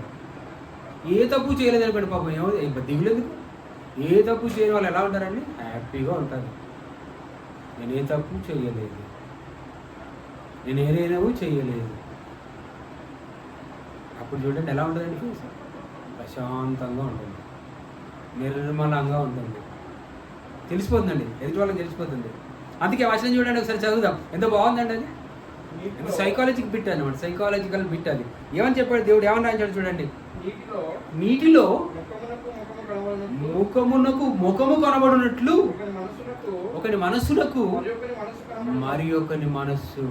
ఏ తప్పు చేయలేదు అనుకోండి, పాపం ఏమో దిగులేదు. ఏ తప్పు చేయని వాళ్ళు ఎలా ఉంటారండి? హ్యాపీగా ఉంటారు. నేను ఏ తప్పు చేయలేదు, నేను ఏదైనావు చేయలేదు. అప్పుడు చూడండి ఎలా ఉంటుందండి ఫేస్? ప్రశాంతంగా ఉంటుంది, నిర్మలంగా ఉంటుంది. తెలిసిపోతుందండి, ఎదుటి వాళ్ళకి తెలిసిపోతుంది. అందుకే వచనం చూడండి, ఒకసారి చదువుదాం. ఎంత బాగుందండి అది. సైకాలజిక్ బిట్ అనమాట, సైకాలజికల్ బిట్ అది. ఏమని చెప్పాడు దేవుడు? ఏమని రాయించాడు చూడండి. నీటిలో ముఖమునకు ముఖము కనబడినట్లు ఒకని మనస్సులకు మరి ఒకని మనస్సు.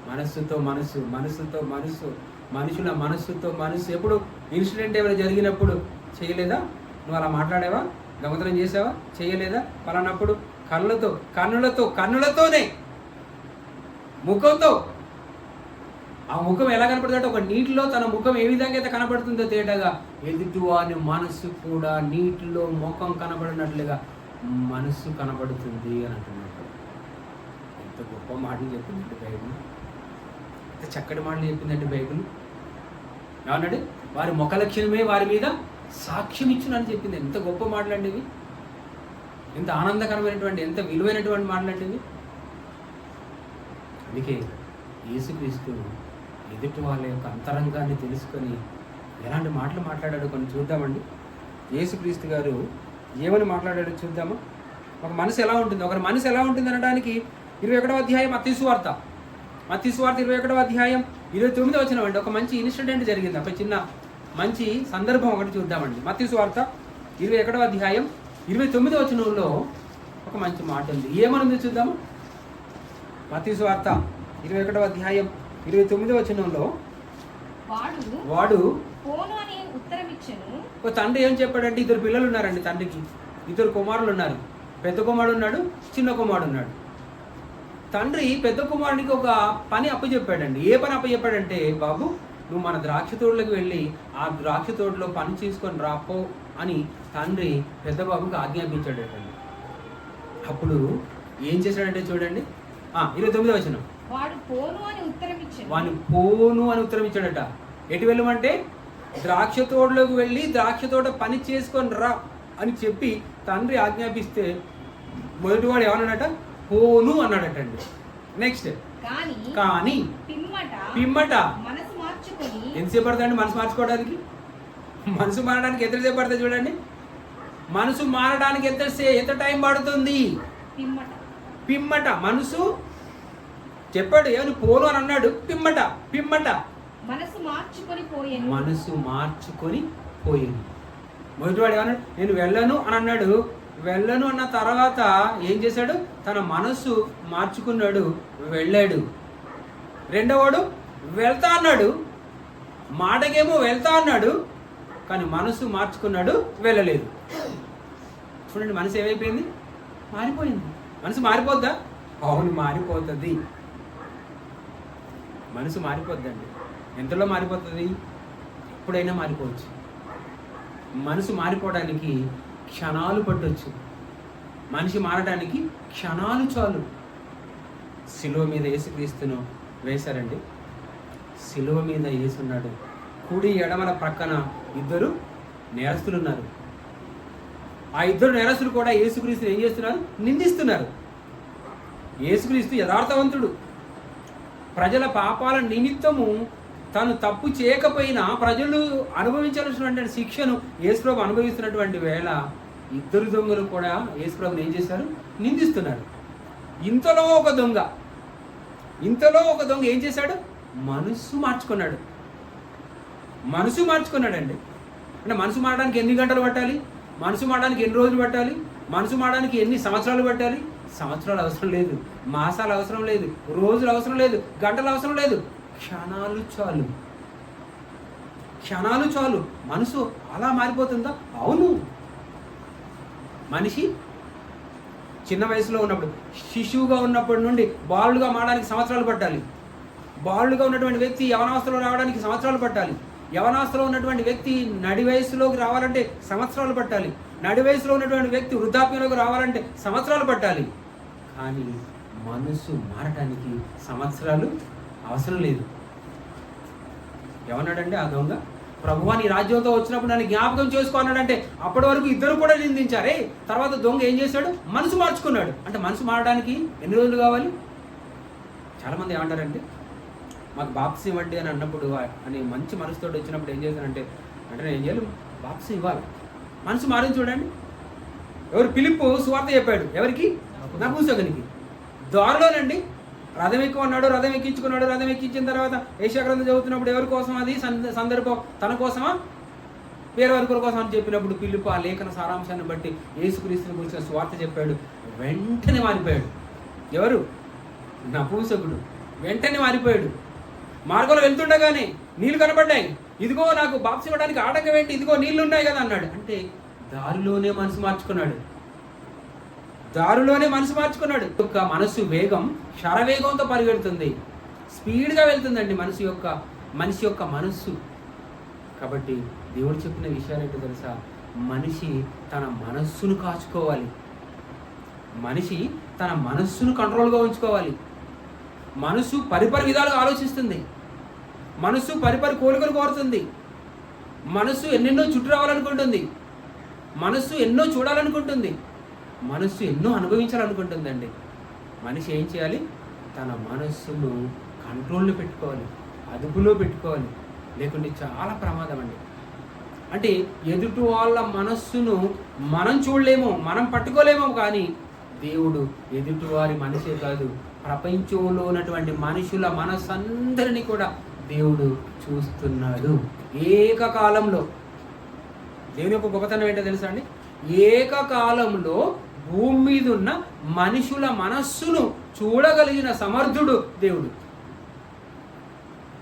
మనస్సుతో మనస్సు, మనస్సుతో మనస్సు, మనుషుల మనస్సుతో మనస్సు. ఎప్పుడు ఇన్సిడెంట్ ఏమైనా జరిగినప్పుడు చేయలేదా? నువ్వు అలా మాట్లాడావా? దొంగతనం చేసావా? చేయలేదా? పలానప్పుడు కన్నులతోనే ముఖంతో. ఆ ముఖం ఎలా కనపడుతుందంటే, ఒక నీటిలో తన ముఖం ఏ విధంగా అయితే కనపడుతుందో తేటగా, ఎదుటివాని మనస్సు కూడా నీటిలో ముఖం కనబడినట్లుగా మనస్సు కనబడుతుంది అని అంటున్నాడు. ఎంత గొప్ప మాటలు చెప్పిందంటే బైబిల్, ఎంత చక్కటి మాటలు చెప్పిందంటే బైబిల్. ఏమన్నాడు? వారి ముఖ లక్షణమే వారి మీద సాక్ష్యం ఇచ్చునని చెప్పింది. ఎంత గొప్ప మాటలండి ఇవి, ఎంత ఆనందకరమైనటువంటి, ఎంత విలువైనటువంటి మాటలండి ఇవి. అందుకే యేసుక్రీస్తు ఎదుటి వాళ్ళ యొక్క అంతరంగాన్ని తెలుసుకొని ఎలాంటి మాటలు మాట్లాడాడో కొన్ని చూద్దామండి. యేసుక్రీస్తు గారు ఏమని మాట్లాడాడో చూద్దామా? ఒక మనసు ఎలా ఉంటుంది, ఒకరి మనసు ఎలా ఉంటుంది అనడానికి 21వ అధ్యాయం మత్తయి సువార్త 21వ అధ్యాయం 29వ వచనం అండి. ఒక మంచి ఇన్సిడెంట్ జరిగింది, ఒక చిన్న మంచి సందర్భం ఒకటి చూద్దామండి. మత్తయి సువార్త 21వ అధ్యాయం 29వ వచనంలో ఒక మంచి మాట ఉంది. ఏమనుంది చూద్దాము. మత్తయి సువార్త 21వ అధ్యాయం 29వ వచనంలో వాడు ఒక తండ్రి ఏం చెప్పాడంటే, 2 పిల్లలు ఉన్నారండి తండ్రికి, 2 కుమారులు ఉన్నారు. పెద్ద కుమారుడు ఉన్నాడు, చిన్న కుమారుడు ఉన్నాడు. తండ్రి పెద్ద కుమారుడికి ఒక పని అప్పచెప్పాడండి. ఏ పని అప్పచెప్పాడంటే, బాబు నువ్వు మన ద్రాక్ష తోటలోకి వెళ్ళి ఆ ద్రాక్ష తోటలో పని చేసుకొని రాపో అని తండ్రి పెద్ద బాబుకి ఆజ్ఞాపించాడటండి. అప్పుడు ఏం చేశాడంటే చూడండి, 29వ వచనం. వాడు పోను అని ఉత్తరం ఇచ్చాడట. ఎటు వెళ్ళమంటే ద్రాక్ష తోటలోకి వెళ్ళి ద్రాక్ష తోట పని చేసుకొని రా అని చెప్పి తండ్రి ఆజ్ఞాపిస్తే మొదటివాడు ఏమన్నాడట? పోను అన్నాడటండి. నెక్స్ట్ కానీ పిమ్మట మనసు మార్చుకొని ఎంతసేపు పడుతుందండి మనసు మార్చుకోవడానికి? మనసు మారడానికి ఎంతసేపు పడుతుంది చూడండి. మనసు మారడానికి ఎంత టైం పడుతుంది? పిమ్మట మనసు చెప్పాడు, ఏమని పోను అని అన్నాడు. పిమ్మట మనసు మార్చుకొని పోయాను. మొదటివాడు ఏమన్నాడు? నేను వెళ్ళను అని అన్నాడు. వెళ్ళను అన్న తర్వాత ఏం చేశాడు? తన మనసు మార్చుకున్నాడు, వెళ్ళాడు. రెండోవాడు వెళ్తా అన్నాడు, మాటకేమో వెళ్తా అన్నాడు, కానీ మనసు మార్చుకున్నాడు, వెళ్ళలేదు. చూడండి, మనసు ఏమైపోయింది? మారిపోయింది. మనసు మారిపోద్దా? అవును, మారిపోతుంది. మనసు మారిపోద్దండి. ఎంతలో మారిపోతుంది? ఎప్పుడైనా మారిపోవచ్చు. మనసు మారిపోవడానికి క్షణాలు పట్టొచ్చు. మనిషి మారడానికి క్షణాలు చాలు. శిలువ మీద యేసుక్రీస్తును వేశారండి. శిలువ మీద యేసున్నాడు. కుడి ఎడమల ప్రక్కన ఇద్దరు నేరస్తులు ఉన్నారు. ఆ ఇద్దరు నేరస్తులు కూడా యేసుక్రీస్తుని ఏం చేస్తున్నారు? నిందిస్తున్నారు. యేసుక్రీస్తు యథార్థవంతుడు. ప్రజల పాపాల నిమిత్తము తాను తప్పు చేయకపోయినా ప్రజలు అనుభవించాల్సినటువంటి శిక్షను యేసుప్రభు అనుభవిస్తున్నటువంటి వేళ ఇద్దరు దొంగలు కూడా యేసుప్రభుని ఏం చేశారు? నిందిస్తున్నారు. ఇంతలో ఒక దొంగ ఏం చేశాడు? మనసు మార్చుకున్నాడండి. అంటే మనసు మారడానికి ఎన్ని గంటలు పట్టాలి? మనసు మారడానికి ఎన్ని రోజులు పట్టాలి? మనసు మారడానికి ఎన్ని సంవత్సరాలు పట్టాలి? సంవత్సరాలు అవసరం లేదు, మాసాలు అవసరం లేదు, రోజులు అవసరం లేదు, గంటలు అవసరం లేదు, క్షణాలు చాలు. మనసు అలా మారిపోతుందా? అవును. మనిషి చిన్న వయసులో ఉన్నప్పుడు, శిశువుగా ఉన్నప్పటి నుండి బాలుడుగా మారడానికి సంవత్సరాలు పట్టాలి. బాలుడుగా ఉన్నటువంటి వ్యక్తి యవనావస్థలో రావడానికి సంవత్సరాలు పట్టాలి. యవనావస్థలో ఉన్నటువంటి వ్యక్తి నడి వయసులోకి రావాలంటే సంవత్సరాలు పట్టాలి. నడి వయసులో ఉన్నటువంటి వ్యక్తి వృద్ధాప్యంలోకి రావాలంటే సంవత్సరాలు పట్టాలి. కానీ మనసు మారడానికి సంవత్సరాలు అవసరం లేదు. ఏమన్నాడంటే ఆ దొంగ? ప్రభువా, నీ రాజ్యంతో వచ్చినప్పుడు నన్ను జ్ఞాపకం చేసుకో అన్నాడంటే అప్పటి వరకు ఇద్దరు కూడా నిందించారే. తర్వాత దొంగ ఏం చేశాడు? మనసు మార్చుకున్నాడు. అంటే మనసు మారడానికి ఎన్ని రోజులు కావాలి? చాలామంది ఏమంటారంటే, మాకు బాప్సీ ఇవ్వండి అని అన్నప్పుడు, అని మంచి మనసుతో వచ్చినప్పుడు ఏం చేశానంటే, అంటే నేను ఏం చేయాలి? బాప్సీ ఇవ్వాలి. మనసు మారింది చూడండి. ఎవరు? ఫిలిప్పు సువార్త చెప్పాడు. ఎవరికి? నపుంసకునికి. దారిలోనండి రథం ఎక్కువ అన్నాడు, రథం ఎక్కించుకున్నాడు. రథం ఎక్కించిన తర్వాత యెషయా గ్రంథం చదువుతున్నప్పుడు ఎవరి కోసం అది సందర్భం? తన కోసమా వేరే వరకుల కోసం అని చెప్పినప్పుడు ఫిలిప్పు ఆ లేఖన సారాంశాన్ని బట్టి యేసుక్రీస్తుని గురించిన సువార్త చెప్పాడు. వెంటనే మారిపోయాడు. ఎవరు? నపుంసకుడు. వెంటనే మారిపోయాడు. మార్గంలో వెళ్తుండగానే నీళ్లు కనబడ్డాయి. ఇదిగో నాకు బాప్స్ ఇవ్వడానికి ఆటంకం ఏంటి? ఇదిగో నీళ్లు ఉన్నాయి కదా అన్నాడు. అంటే దారిలోనే మనసు మార్చుకున్నాడు. ఒక మనసు వేగం శరవేగంతో పరిగెడుతుంది, స్పీడ్గా వెళ్తుందండి మనిషి యొక్క మనస్సు. కాబట్టి దేవుడు చెప్పిన విషయాలు ఏంటో తెలుసా? మనిషి తన మనస్సును కాచుకోవాలి. మనిషి తన మనస్సును కంట్రోల్గా ఉంచుకోవాలి. మనసు పరిపరి విధాలుగా ఆలోచిస్తుంది. మనసు పరిపరి కోరికలు కోరుతుంది. మనసు ఎన్నెన్నో చుట్టూ రావాలనుకుంటుంది. మనసు ఎన్నో చూడాలనుకుంటుంది. మనస్సు ఎన్నో అనుభవించాలనుకుంటుందండి. మనిషి ఏం చేయాలి? తన మనస్సును కంట్రోల్లో పెట్టుకోవాలి, అదుపులో పెట్టుకోవాలి. లేకుంటే చాలా ప్రమాదం అండి. అంటే ఎదుటి వాళ్ళ మనస్సును మనం చూడలేమో, మనం పట్టుకోలేమో, కానీ దేవుడు ఎదుటివారి మనసే కాదు, ప్రపంచంలో ఉన్నటువంటి మనుషుల మనస్సందరినీ కూడా దేవుడు చూస్తున్నాడు ఏకకాలంలో. దేవుని యొక్క గొప్పతనం ఏంటో తెలుసా అండి? ఏకకాలంలో భూమి మీద ఉన్న మనుషుల మనస్సును చూడగలిగిన సమర్థుడు దేవుడు.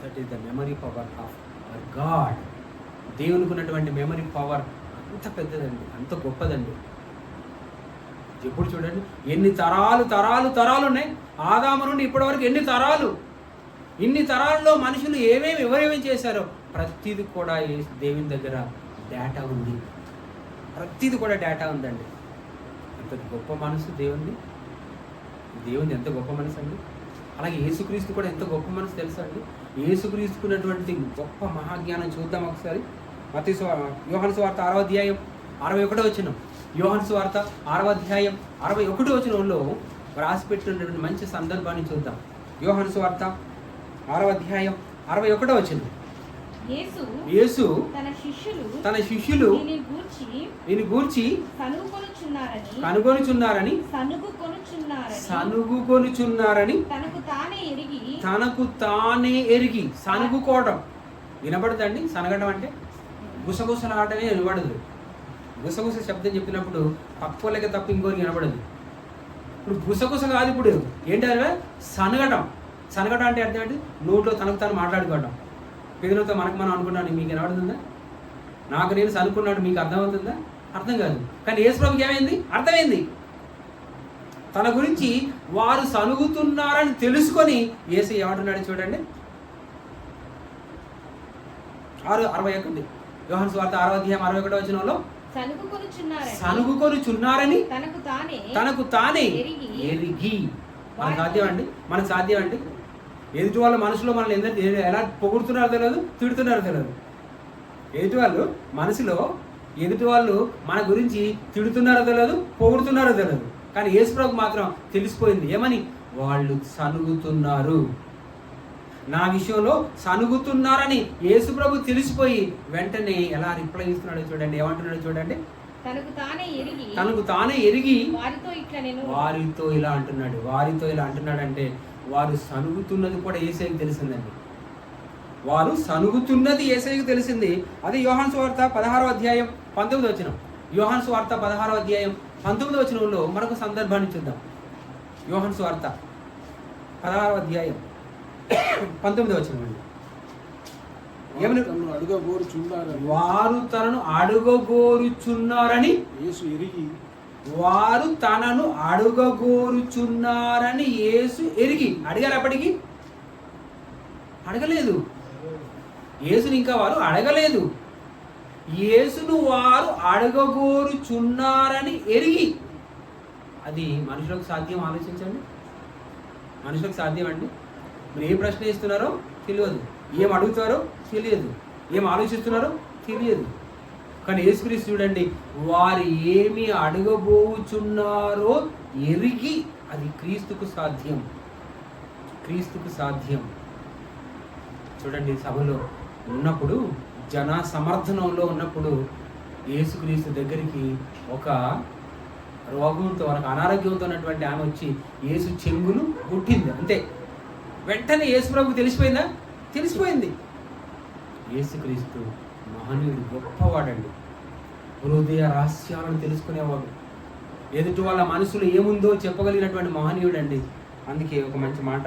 That is the memory power of our God. దేవునికి ఉన్నటువంటి మెమరీ పవర్ అంత పెద్దదండి, అంత గొప్పదండి. ఎప్పుడు చూడండి, ఎన్ని తరాలు ఉన్నాయి. ఆదాము నుండి ఇప్పటి వరకు ఎన్ని తరాలు. ఇన్ని తరాల్లో మనుషులు ఎవరేమేమి చేశారో ప్రతిది కూడా దేవుని దగ్గర డేటా ఉంది. ప్రతిది కూడా డేటా ఉందండి. ఎంత గొప్ప మనసు దేవుంది ఎంత గొప్ప మనసు అండి. అలాగే యేసుక్రీస్తు కూడా ఎంత గొప్ప మనసు తెలుసా అండి. యేసుక్రీస్తుకున్నటువంటి గొప్ప మహాజ్ఞానం చూద్దాం ఒకసారి. యోహాను సువార్త 6వ అధ్యాయం 61వ వచనం. యోహాను సువార్త 6వ అధ్యాయం 61వ వచనంలో రాసిపెట్టినటువంటి మంచి సందర్భాన్ని చూద్దాం. యోహాను సువార్త 6వ అధ్యాయం 61వ వచనం. యేసు తన శిష్యులు దీని గూర్చి కనుగొనుచున్నారని తనకు తానే ఎరిగి. సనుగుకోవడం వినపడదండి. సనగడం అంటే గుసగుసలాటమే వినపడదు. గుసగుస శబ్దం చెప్పినప్పుడు పక్కోళ్ళకి తప్ప ఇంకోరికి వినపడదు. ఇప్పుడు గుసగుస కాదు, ఇప్పుడు ఏంటంటే సనగడం. సనగడం అంటే అర్థం ఏంటి? నోట్లో తనకు తాను మాట్లాడుకోవడం. పేదలతో మనకు మనం అనుకున్నాను, మీకు వినపడుతుందా? నాకు నేను సనుకున్నాడు, మీకు అర్థమవుతుందా? అర్థం కాదు. కానీ యేసు ప్రభుకి ఏమైంది? అర్థమైంది. తన గురించి వారు సనుగుతున్నారని తెలుసుకొని యేసు ఏమంటున్నాడు చూడండి. 61 యోహాను సువార్త 6వ అధ్యాయం 61వ వచనంలో సనుగుకొనుచున్నారని తనకు తానే ఎరిగి. మనకు సాధ్యం అండి. ఎదుటి వాళ్ళ మనసులో మనల్ని ఎలా పొగుడుతున్నారో తెలియదు, తిడుతున్నారో తెలియదు. ఎదుటి వాళ్ళు మన గురించి తిడుతున్నారో తెలియదు, పొగుడుతున్నారో తెలియదు. కానీ యేసుప్రభుకు మాత్రం తెలిసిపోయింది. ఏమని? వాళ్ళు సనుగుతున్నారు. నా విషయంలో సనుగుతున్నారని యేసుప్రభు తెలిసిపోయి వెంటనే ఎలా రిప్లై ఇస్తున్నాడో చూడండి. ఏమంటున్నాడో చూడండి. తనకు తానే ఎరిగి వారితో ఇలా అంటున్నాడు. వారితో ఇలా అంటున్నాడంటే వారు సనుగుతున్నది కూడా యేసయ్యకు తెలిసిందండి. వారు సనుగుతున్నది యేసయ్యకు తెలిసింది. అది యోహాను సువార్త 16వ అధ్యాయం 19వ వచనం. యోహాను సువార్త 16వ అధ్యాయం 19వ వచనంలో మరొక సందర్భాన్ని చూద్దాం. యోహాను సువార్త 16వ అధ్యాయం 19వ వచనం అండి. వారు తనను అడుగగోరుచున్నారని వారు తనను అడుగగోరుచున్నారని యేసు ఎరిగి. అడిగారు అప్పటికి? అడగలేదు. యేసుని ఇంకా వారు అడగలేదు. యేసును వారు అడగగోరుచున్నారని ఎరిగి. అది మనుషులకు సాధ్యం? ఆలోచించండి. మనుషులకు సాధ్యం అండి. మీరు ఏ ప్రశ్న ఇస్తున్నారో తెలియదు, ఏం అడుగుతారో తెలియదు, ఏం ఆలోచిస్తున్నారో తెలియదు. కానీ యేసుక్రీస్తు చూడండి, వారు ఏమి అడగబోచున్నారో ఎరిగి. అది క్రీస్తుకు సాధ్యం. క్రీస్తుకు సాధ్యం. చూడండి, సభలో ఉన్నప్పుడు, జన సమర్థనంలో ఉన్నప్పుడు యేసుక్రీస్తు దగ్గరికి ఒక రోగంతో, మనకు అనారోగ్యంతో ఉన్నటువంటి ఆమె వచ్చి యేసు చెంగును గుట్టింది. అంతే. వెంటనే యేసు ప్రభుకు తెలిసిపోయిందా? తెలిసిపోయింది. యేసుక్రీస్తు మహనీయుడు, గొప్పవాడండి. హృదయ రహస్యాలను తెలుసుకునేవాడు. ఎదుటి వాళ్ళ మనసులో ఏముందో చెప్పగలిగినటువంటి మహనీయుడు అండి. అందుకే ఒక మంచి మాట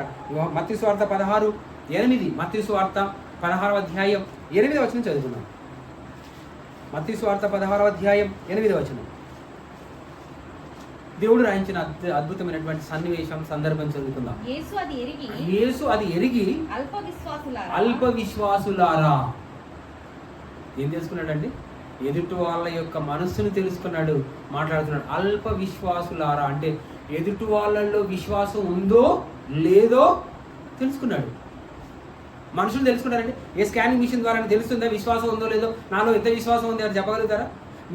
మత్తయి సువార్త 16:8. మత్తయి సువార్త 16వ అధ్యాయం 8వ వచనం చదువుకున్నాం. మత్తయి సువార్త 16వ అధ్యాయం 8వ వచనం. దేవుడు రాయించిన అద్భుతమైనటువంటి సన్నివేశం, సందర్భం చదువుకుందాం. యేసు అది ఎరిగి అల్ప విశ్వాసులారా. ఏం తెలుసుకున్నాడండి? ఎదుటి వాళ్ళ యొక్క మనస్సును తెలుసుకున్నాడు, మాట్లాడుతున్నాడు. అల్ప విశ్వాసులారా అంటే ఎదుటి వాళ్ళల్లో విశ్వాసం ఉందో లేదో తెలుసుకున్నాడు. మనుషులు తెలుసుకున్నారండి. ఏ స్కానింగ్ మిషన్ ద్వారా తెలుస్తుందా విశ్వాసం ఉందో లేదో? నాలో ఎంత విశ్వాసం ఉంది అని చెప్పగలుగుతారా?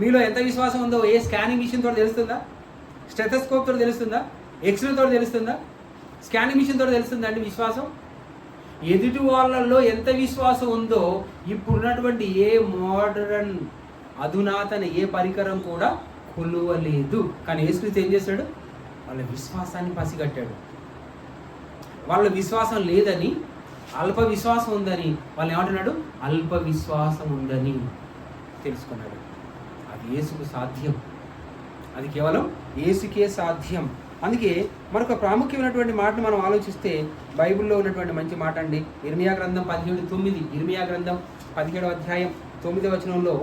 మీలో ఎంత విశ్వాసం ఉందో ఏ స్కానింగ్ మిషన్ తోటి తెలుస్తుందా? స్టెథోస్కోప్ తోటి తెలుస్తుందా? ఎక్స్రే తోటి తెలుస్తుందా? స్కానింగ్ మిషన్ తోటి తెలుస్తుందా అండి విశ్వాసం? ఎదుటి వాళ్ళల్లో ఎంత విశ్వాసం ఉందో ఇప్పుడున్నటువంటి ఏ మోడర్న్ అధునాతన ఏ పరికరం కూడా కొలువలేదు. కానీ యేసుక్రీస్తు ఏం చేశాడు? వాళ్ళ విశ్వాసాన్ని పసిగట్టాడు. వాళ్ళ విశ్వాసం లేదని, అల్ప విశ్వాసం ఉందని వాళ్ళు ఏమంటున్నాడు? అల్ప విశ్వాసం ఉందని తెలుసుకున్నాడు. అది యేసుకు సాధ్యం. అది కేవలం యేసుకే సాధ్యం. అందుకే మరొక ప్రాముఖ్యమైనటువంటి మాటను మనం ఆలోచిస్తే బైబిల్లో ఉన్నటువంటి మంచి మాట అండి. ఇర్మియా గ్రంథం 17:9. ఇర్మియా గ్రంథం 17వ అధ్యాయం 9వ వచనంలో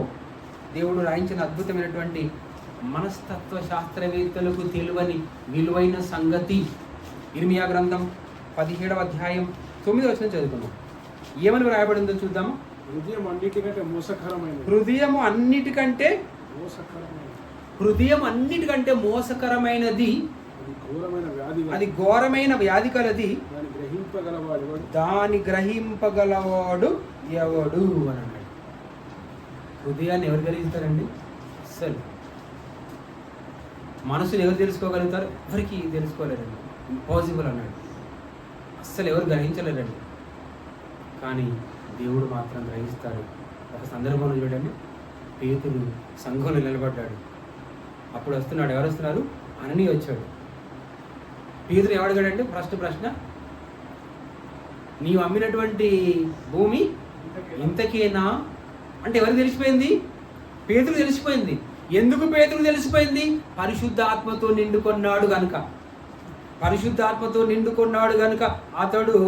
దేవుడు రాయించిన అద్భుతమైనటువంటి మనస్తత్వ శాస్త్రవేత్తలకు తెలియని విలువైన సంగతి. ఇర్మియా గ్రంథం 17వ అధ్యాయం 9వ వచనం చదువుకుందాం. ఏమని రాయబడిందో చూద్దాము. హృదయం అన్నిటికంటే మోసకరమైనది, అది ఘోరమైన వ్యాధి కలది, గ్రహింపగలవాడు ఎవడు అని అన్నాడు. హృదయాన్ని ఎవరు గ్రహిస్తారండి? అస్సలు. మనసుని ఎవరు తెలుసుకోగలుగుతారు? ఎవరికి తెలుసుకోలేరండి. ఇంపాసిబుల్ అన్నాడు. అస్సలు ఎవరు గ్రహించలేరండి. కానీ దేవుడు మాత్రం గ్రహిస్తాడు. ఒక సందర్భంలో చూడండి, పేతురు సంఘంలో నిలబడ్డాడు. అప్పుడు వస్తున్నాడు. ఎవరు వస్తున్నారు? అననీయ వచ్చాడు. పేతురు ఎవడగాడంటే ఫస్ట్ ప్రశ్న, నీవు అమ్మినటువంటి భూమి ఇంతకేనా అంటే ఎవరికి తెలిసిపోయింది? పేతురు తెలిసిపోయింది. ఎందుకు పేతురు తెలిసిపోయింది? పరిశుద్ధాత్మతో నిండుకొన్నాడు గనుక. పరిశుద్ధాత్మతో నిండుకున్నాడు గనుక అతడు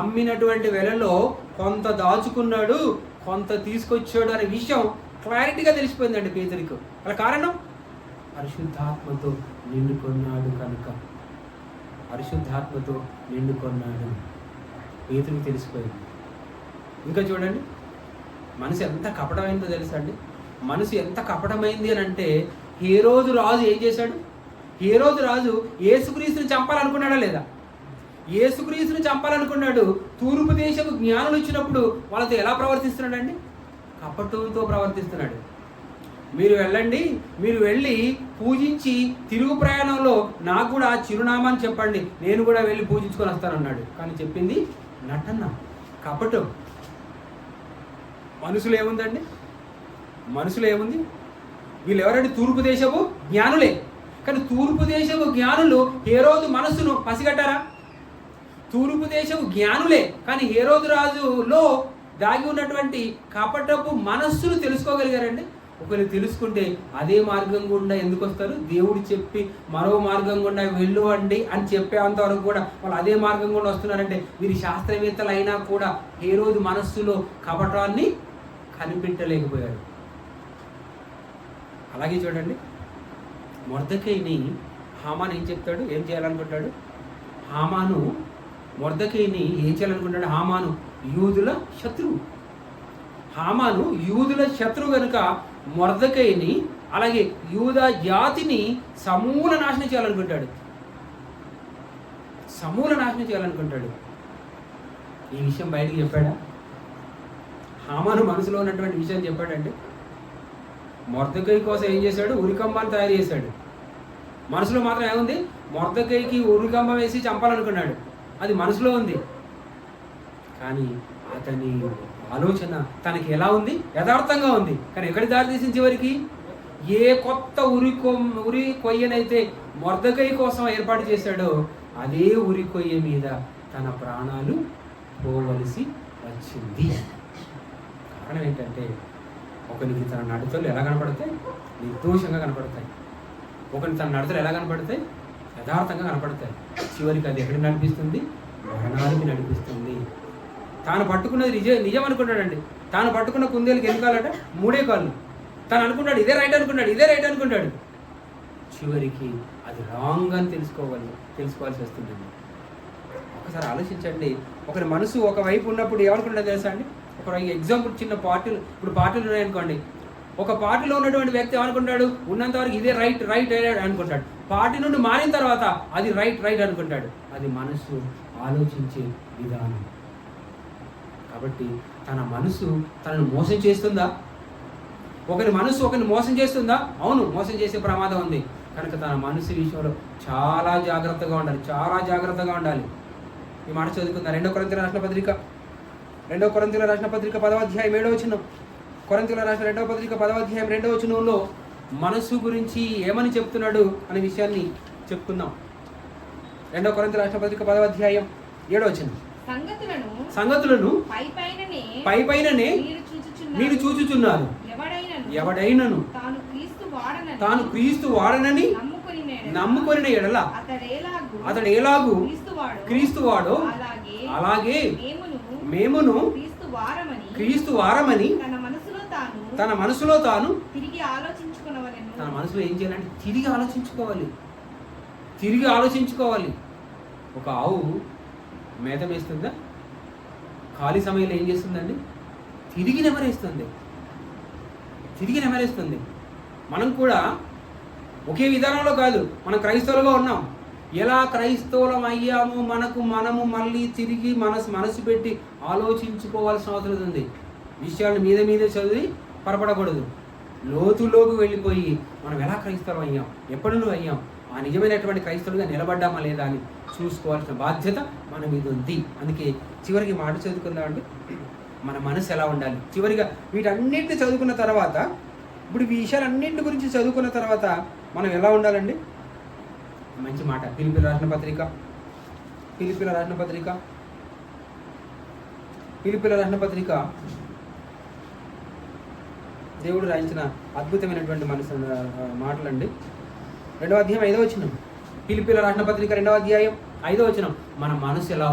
అమ్మినటువంటి వెలలో కొంత దాచుకున్నాడు, కొంత తీసుకొచ్చాడు అనే విషయం క్లారిటీగా తెలిసిపోయిందండి పేతురికి. అలా కారణం పరిశుద్ధాత్మతో నిండుకున్నాడు కనుక. పరిశుద్ధాత్మతో నిండుకున్నాడు, పేతురికి తెలిసిపోయింది. ఇంకా చూడండి, మనసు ఎంత కపటమైందో తెలుసా అండి? మనసు ఎంత కపటమైంది అని అంటే, హేరోదు రాజు ఏం చేశాడు? హేరోదు రాజు యేసుక్రీస్తుని చంపాలనుకున్నాడా లేదా? యేసుక్రీస్తుని చంపాలనుకున్నాడు. తూర్పు దేశపు జ్ఞానులు ఇచ్చినప్పుడు వాళ్ళతో ఎలా ప్రవర్తిస్తున్నాడండి? కపటంతో ప్రవర్తిస్తున్నాడు. మీరు వెళ్ళండి, మీరు వెళ్ళి పూజించి తిరుగు ప్రయాణంలో నాకు కూడా ఆ చిరునామాని చెప్పండి, నేను కూడా వెళ్ళి పూజించుకొని వస్తానన్నాడు. కానీ చెప్పింది నటన, కపటం. మనసులో ఏముందండి? మనసులో ఏముంది? వీళ్ళు ఎవరంటే తూర్పు దేశపు జ్ఞానులే. కానీ తూర్పు దేశపు జ్ఞానులు హేరోదు మనస్సును పసిగట్టారా? తూర్పు దేశపు జ్ఞానులే, కానీ హేరోదు రాజులో దాగి ఉన్నటువంటి కపటపు మనస్సును తెలుసుకోగలిగారండి. ఒకరు తెలుసుకుంటే అదే మార్గం గుండా ఎందుకు వస్తారు? దేవుడు చెప్పి మరో మార్గం గుండా వెళ్ళువండి అని చెప్పేంతవరకు కూడా వాళ్ళు అదే మార్గం గుండా వస్తున్నారంటే వీరి శాస్త్రవేత్తలు అయినా కూడా హేరోదు మనస్సులో కపటాన్ని కనిపెట్టలేకపోయారు. అలాగే చూడండి, మొర్దెకైని హామాను ఏం చెప్తాడు? ఏం చేయాలనుకుంటాడు? హామాను మొర్దెకైని ఏం చేయాలనుకుంటాడు? హామాను యూదుల శత్రువు. హామాను యూదుల శత్రువు కనుక మొర్దెకైని అలాగే యూదా జాతిని సమూల నాశనం చేయాలనుకుంటాడు. సమూల నాశనం చేయాలనుకుంటాడు. ఈ విషయం బయటికి చెప్పాడా? హామాను మనసులో ఉన్నటువంటి విషయం చెప్పాడంటే, మొర్దెకై కోసం ఏం చేశాడు? ఉరికంబాన్ని తయారు చేశాడు. మనసులో మాత్రం ఏముంది? మొర్దెకైకి ఉరికంబం వేసి చంపాలనుకున్నాడు. అది మనసులో ఉంది. కానీ అతని ఆలోచన తనకి ఎలా ఉంది? యథార్థంగా ఉంది. కానీ ఎక్కడి దారి తీసిన చివరికి? ఏ కొత్త ఉరి కొయ్యనైతే మొర్దెకై కోసం ఏర్పాటు చేశాడో అదే ఉరి కొయ్య మీద తన ప్రాణాలు పోవలసి వచ్చింది. కారణం ఏంటంటే, ఒకరికి తన నడతలు ఎలా కనపడతాయి? నిర్దోషంగా కనపడతాయి. ఒకరికి తన నడతలు ఎలా కనపడతాయి? యథార్థంగా కనపడతాయి. చివరికి అది ఎక్కడికి నడిపిస్తుంది? మరణానికి నడిపిస్తుంది. తాను పట్టుకున్నది నిజం అనుకున్నాడండి. తాను పట్టుకున్న కుందేలుకి ఎన్ని కాళ్ళట? 3 కాళ్ళు. తాను అనుకున్నాడు ఇదే రైట్ అనుకుంటాడు. చివరికి అది రాంగ్ అని తెలుసుకోవాల్సి వస్తుందండి. ఒకసారి ఆలోచించండి. ఒకరి మనసు ఒకవైపు ఉన్నప్పుడు ఏమనుకుంటుందో తెలుసా అండి? ఒక ఎగ్జాంపుల్, చిన్న పార్టీలు, ఇప్పుడు పార్టీలు ఉన్నాయనుకోండి. ఒక పార్టీలో ఉన్నటువంటి వ్యక్తి ఏమనుకుంటాడు? ఉన్నంత వరకు ఇదే రైట్ అనుకుంటాడు. పార్టీ నుండి మారిన తర్వాత అది రైట్ అనుకుంటాడు. అది మనసు ఆలోచించే విధానం. కాబట్టి తన మనసు తనను మోసం చేస్తుందా? ఒకరి మనసు ఒకరిని మోసం చేస్తుందా? అవును, మోసం చేసే ప్రమాదం ఉంది. కనుక తన మనసు విషయంలో చాలా జాగ్రత్తగా ఉండాలి. ఈ మాట చదువుకుందా? 2 కొరింథీయుల రాసిన పత్రిక 10వ అధ్యాయం 7వ వచనం. కొరింథీయుల రాసిన 2వ పత్రిక 10వ అధ్యాయం 2వ వచనంలో మనసు గురించి ఏమని చెప్తున్నాడు అనే విషయాన్ని చెప్పుకుందాం. 2 కొరింథీయుల రాసిన పత్రిక 10వ అధ్యాయం 7వ వచనం. సంగతులను పైపైననే మీరు చూచుచున్నారు. ఎవడైనను తాను క్రీస్తు వాడనని నమ్ముకొనిన ఎడల అతడు ఎలాగూ క్రీస్తు వాడో అలాగే మేమును క్రీస్తు వారమని తన మనసులో తాను తన మనసులో ఏం చేయాలంటే తిరిగి ఆలోచించుకోవాలి. ఒక ఆవు మేత వేస్తుందా? ఖాళీ సమయంలో ఏం చేస్తుందండి? తిరిగి నెమరేస్తుంది. మనం కూడా ఒకే విధానంలో కాదు, మనం క్రైస్తవులుగా ఉన్నాం. ఎలా క్రైస్తవులం అయ్యాము మనము మళ్ళీ తిరిగి మనసు పెట్టి ఆలోచించుకోవాల్సిన అవసరం ఉంది. విషయాలను మీదే చదివి పరపడకూడదు. లోతులోకి వెళ్ళిపోయి మనం ఎలా క్రైస్తవులం అయ్యాం, ఎప్పటి నుండి అయ్యాం, ఆ నిజమైనటువంటి క్రైస్తవులుగా నిలబడ్డామా లేదా అని చూసుకోవాల్సిన బాధ్యత మన మీద ఉంది. అందుకే చివరికి మాట చదువుకుందామండి, మన మనసు ఎలా ఉండాలి. చివరిగా వీటన్నిటిని చదువుకున్న తర్వాత, ఇప్పుడు ఈ విషయాలన్నింటి గురించి చదువుకున్న తర్వాత మనం ఎలా ఉండాలండి? మంచి మాట. ఫిలిప్పీయులకు రాసిన పత్రిక దేవుడు రాయించిన అద్భుతమైనటువంటి మాటలండి. 2వ అధ్యాయం 5వ వచనం. ఫిలిప్పీయులకు రాసిన పత్రిక 2వ అధ్యాయం 5వ వచనం. మన మనసు ఎలా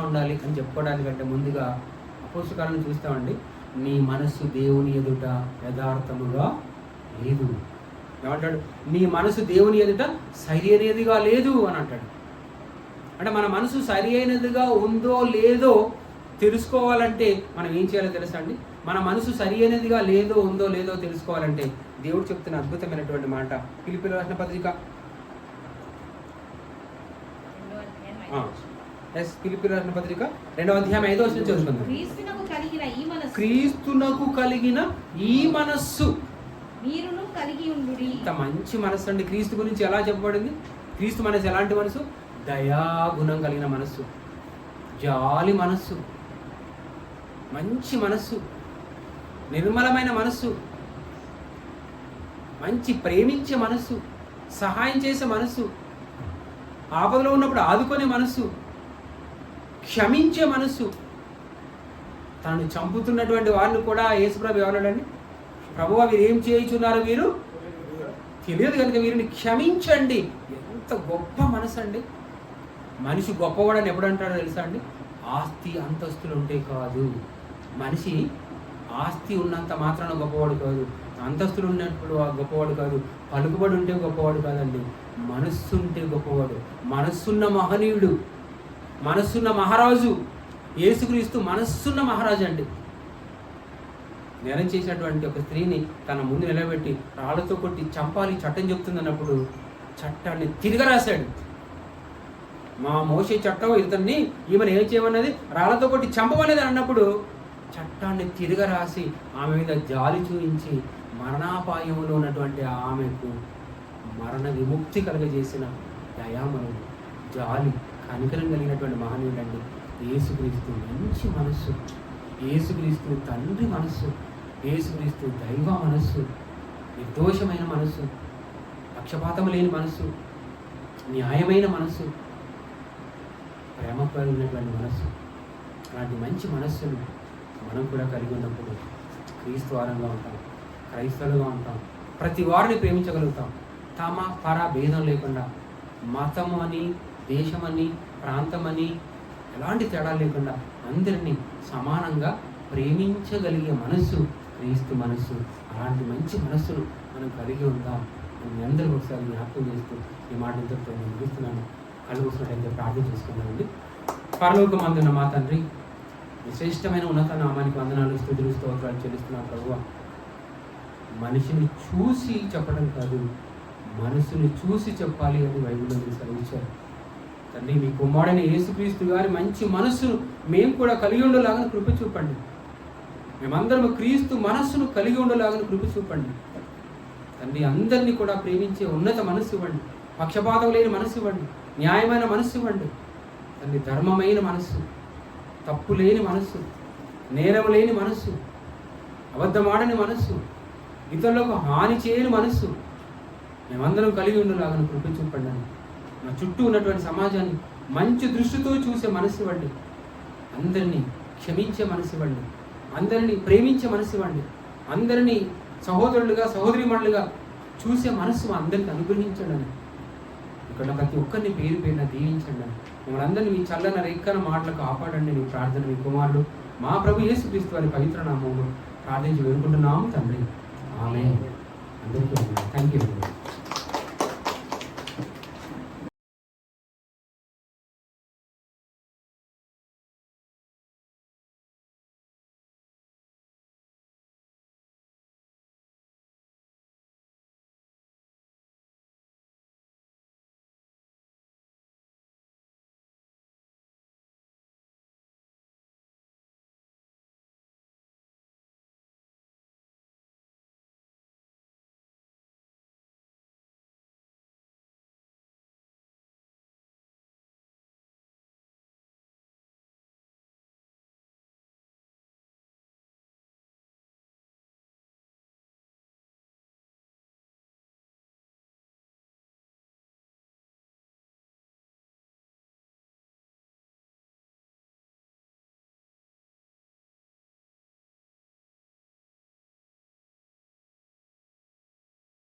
ఉండాలి అని చెప్పుకోవడానికంటే ముందుగా అపోస్తలులను చూస్తామండి. నీ మనస్సు దేవుని ఎదుట యథార్థముగా లేదు. ఏమంటాడు? నీ మనసు దేవుని ఎదుట సరి అయినదిగా లేదు అని అంటాడు. అంటే మన మనసు సరి అయినదిగా ఉందో లేదో తెలుసుకోవాలంటే మనం ఏం చేయాలో తెలుసా అండి? మన మనసు సరి అయినదిగా ఉందో లేదో తెలుసుకోవాలంటే దేవుడు చెప్తున్న అద్భుతమైనటువంటి మాట. ఫిలిప్పీయులకు రాసిన పత్రిక ఫిలిప్పీయులకు రాసిన పత్రిక 2వ అధ్యాయం 5వ వచనం చదువుకుందాం. క్రీస్తునకు కలిగిన ఈ మనస్సు మీరును కలిగి ఉండుడి. ఇంత మంచి మనస్సు అండి. క్రీస్తు గురించి ఎలా చెప్పబడింది? క్రీస్తు మనసు ఎలాంటి మనసు? దయాగుణం కలిగిన మనస్సు, జాలి మనస్సు, మంచి మనస్సు, నిర్మలమైన మనస్సు, మంచి ప్రేమించే మనస్సు, సహాయం చేసే మనస్సు, ఆపదలో ఉన్నప్పుడు ఆదుకునే మనస్సు, క్షమించే మనస్సు. తనను చంపుతున్నటువంటి వారిని కూడా యేసుప్రభు ఎవరండి? ప్రభువా వీరు ఏం చేయుచున్నారు, వీరు తెలియదు కనుక వీరిని క్షమించండి. ఎంత గొప్ప మనసు అండి. మనిషి గొప్పవాడని ఎప్పుడు అంటాడో తెలుసా అండి? ఆస్తి అంతస్తులు ఉంటే కాదు. మనిషి ఆస్తి ఉన్నంత మాత్రాన గొప్పవాడు కాదు, అంతస్తులు ఉన్నప్పుడు గొప్పవాడు కాదు, పలుకుబడి ఉంటే గొప్పవాడు కాదండి. మనస్సు ఉంటే గొప్పవాడు. మనస్సున్న మహనీయుడు, మనస్సున్న మహారాజు. యేసుక్రీస్తు మనస్సున్న మహారాజు అండి. నేరం చేసినటువంటి ఒక స్త్రీని తన ముందు నిలబెట్టి రాళ్లతో కొట్టి చంపాలి చట్టం చెప్తుందన్నప్పుడు చట్టాన్ని తిరగరాశాడు. మా మోషే చట్టం ఇతన్ని ఈమెను ఏం చేయమన్నది? రాళ్లతో కొట్టి చంపమనేది అన్నప్పుడు చట్టాన్ని తిరగరాసి ఆమె మీద జాలి చూపించి మరణాపాయంలో ఉన్నటువంటి ఆమెకు మరణ విముక్తి కలుగజేసిన దయామనుడు, జాలి, కనికరం కలిగినటువంటి మహనీయుడండి యేసుక్రీస్తు. మంచి మనస్సు, యేసుక్రీస్తు తండ్రి మనస్సు, యేసుక్రీస్తు దైవ మనస్సు, నిర్దోషమైన మనస్సు, పక్షపాతం లేని మనస్సు, న్యాయమైన మనస్సు, ప్రేమపై ఉన్నటువంటి మనస్సు. అలాంటి మంచి మనస్సును మనం కూడా కలిగి ఉన్నప్పుడు క్రీస్తు వారంగా ఉంటాం, క్రైస్తవులుగా ఉంటాం, ప్రతి వారిని ప్రేమించగలుగుతాం. తమ పర భేదం లేకుండా, మతము అని, దేశమని, ప్రాంతమని ఎలాంటి తేడా లేకుండా అందరినీ సమానంగా ప్రేమించగలిగే మనస్సు క్రీస్తు మనస్సు. అలాంటి మంచి మనస్సును మనం కలిగి ఉంటాం. మీ అందరూ ఒకసారి జ్ఞాపకం చేస్తూ ఈ మాట ఇంతటితో నేను ముగిస్తున్నాను. కళ్ళు కూర్చున్నట్టయితే ప్రార్థన చేసుకున్నామండి. పరలోకమందున్న మా తండ్రి, విశేషమైన ఉన్నత నామానికి వందనాలు, స్తుతులు, స్తోత్రాలు చెల్లిస్తున్నాను ప్రభువా. మనిషిని చూసి చెప్పడం కాదు, మనసుని చూసి చెప్పాలి అని బైబిల్లో మీరు సెలవిచ్చారు తండ్రి. మీ కుమారుడైన యేసుక్రీస్తు గారి మంచి మనస్సును మేము కూడా కలిగి ఉండేలాగా కృప చూపండి. మేమందరం క్రీస్తు మనస్సును కలిగి ఉండేలాగా కృప చూపండి తండ్రి. అందరినీ కూడా ప్రేమించే ఉన్నత మనస్సు ఇవ్వండి, పక్షపాతం లేని మనస్సు ఇవ్వండి, న్యాయమైన మనస్సు ఇవ్వండి తండ్రి. ధర్మమైన మనస్సు, తప్పు లేని మనస్సు, నేరం లేని మనస్సు, అబద్ధమాడని మనస్సు, ఇతరులకు హాని చేయని మనస్సు మేమందరం కలిగి ఉండేలాగా కృప చూపండి. మా చుట్టూ ఉన్నటువంటి సమాజాన్ని మంచి దృష్టితో చూసే మనసు ఇవ్వండి, అందరినీ క్షమించే మనసు ఇవ్వండి, అందరినీ ప్రేమించే మనసు ఇవ్వండి, అందరినీ సహోదరులుగా సహోదరీమణులుగా చూసే మనసు అందరికీ అనుగ్రహించండి అని. ఇక్కడ ప్రతి ఒక్కరిని పేరు పేరున దీవించండి అని. మమ్మల్ని అందరినీ మీ చల్లన రేఖన మాటలకు కాపాడండి. మీ ప్రార్థన మీ కుమారుడు మా ప్రభు యేసుక్రీస్తు వారి పవిత్ర నామంలో ప్రార్థించి వేడుకుంటున్నాము తండ్రి. ఆమేన్. అందరికీ థ్యాంక్ యూ.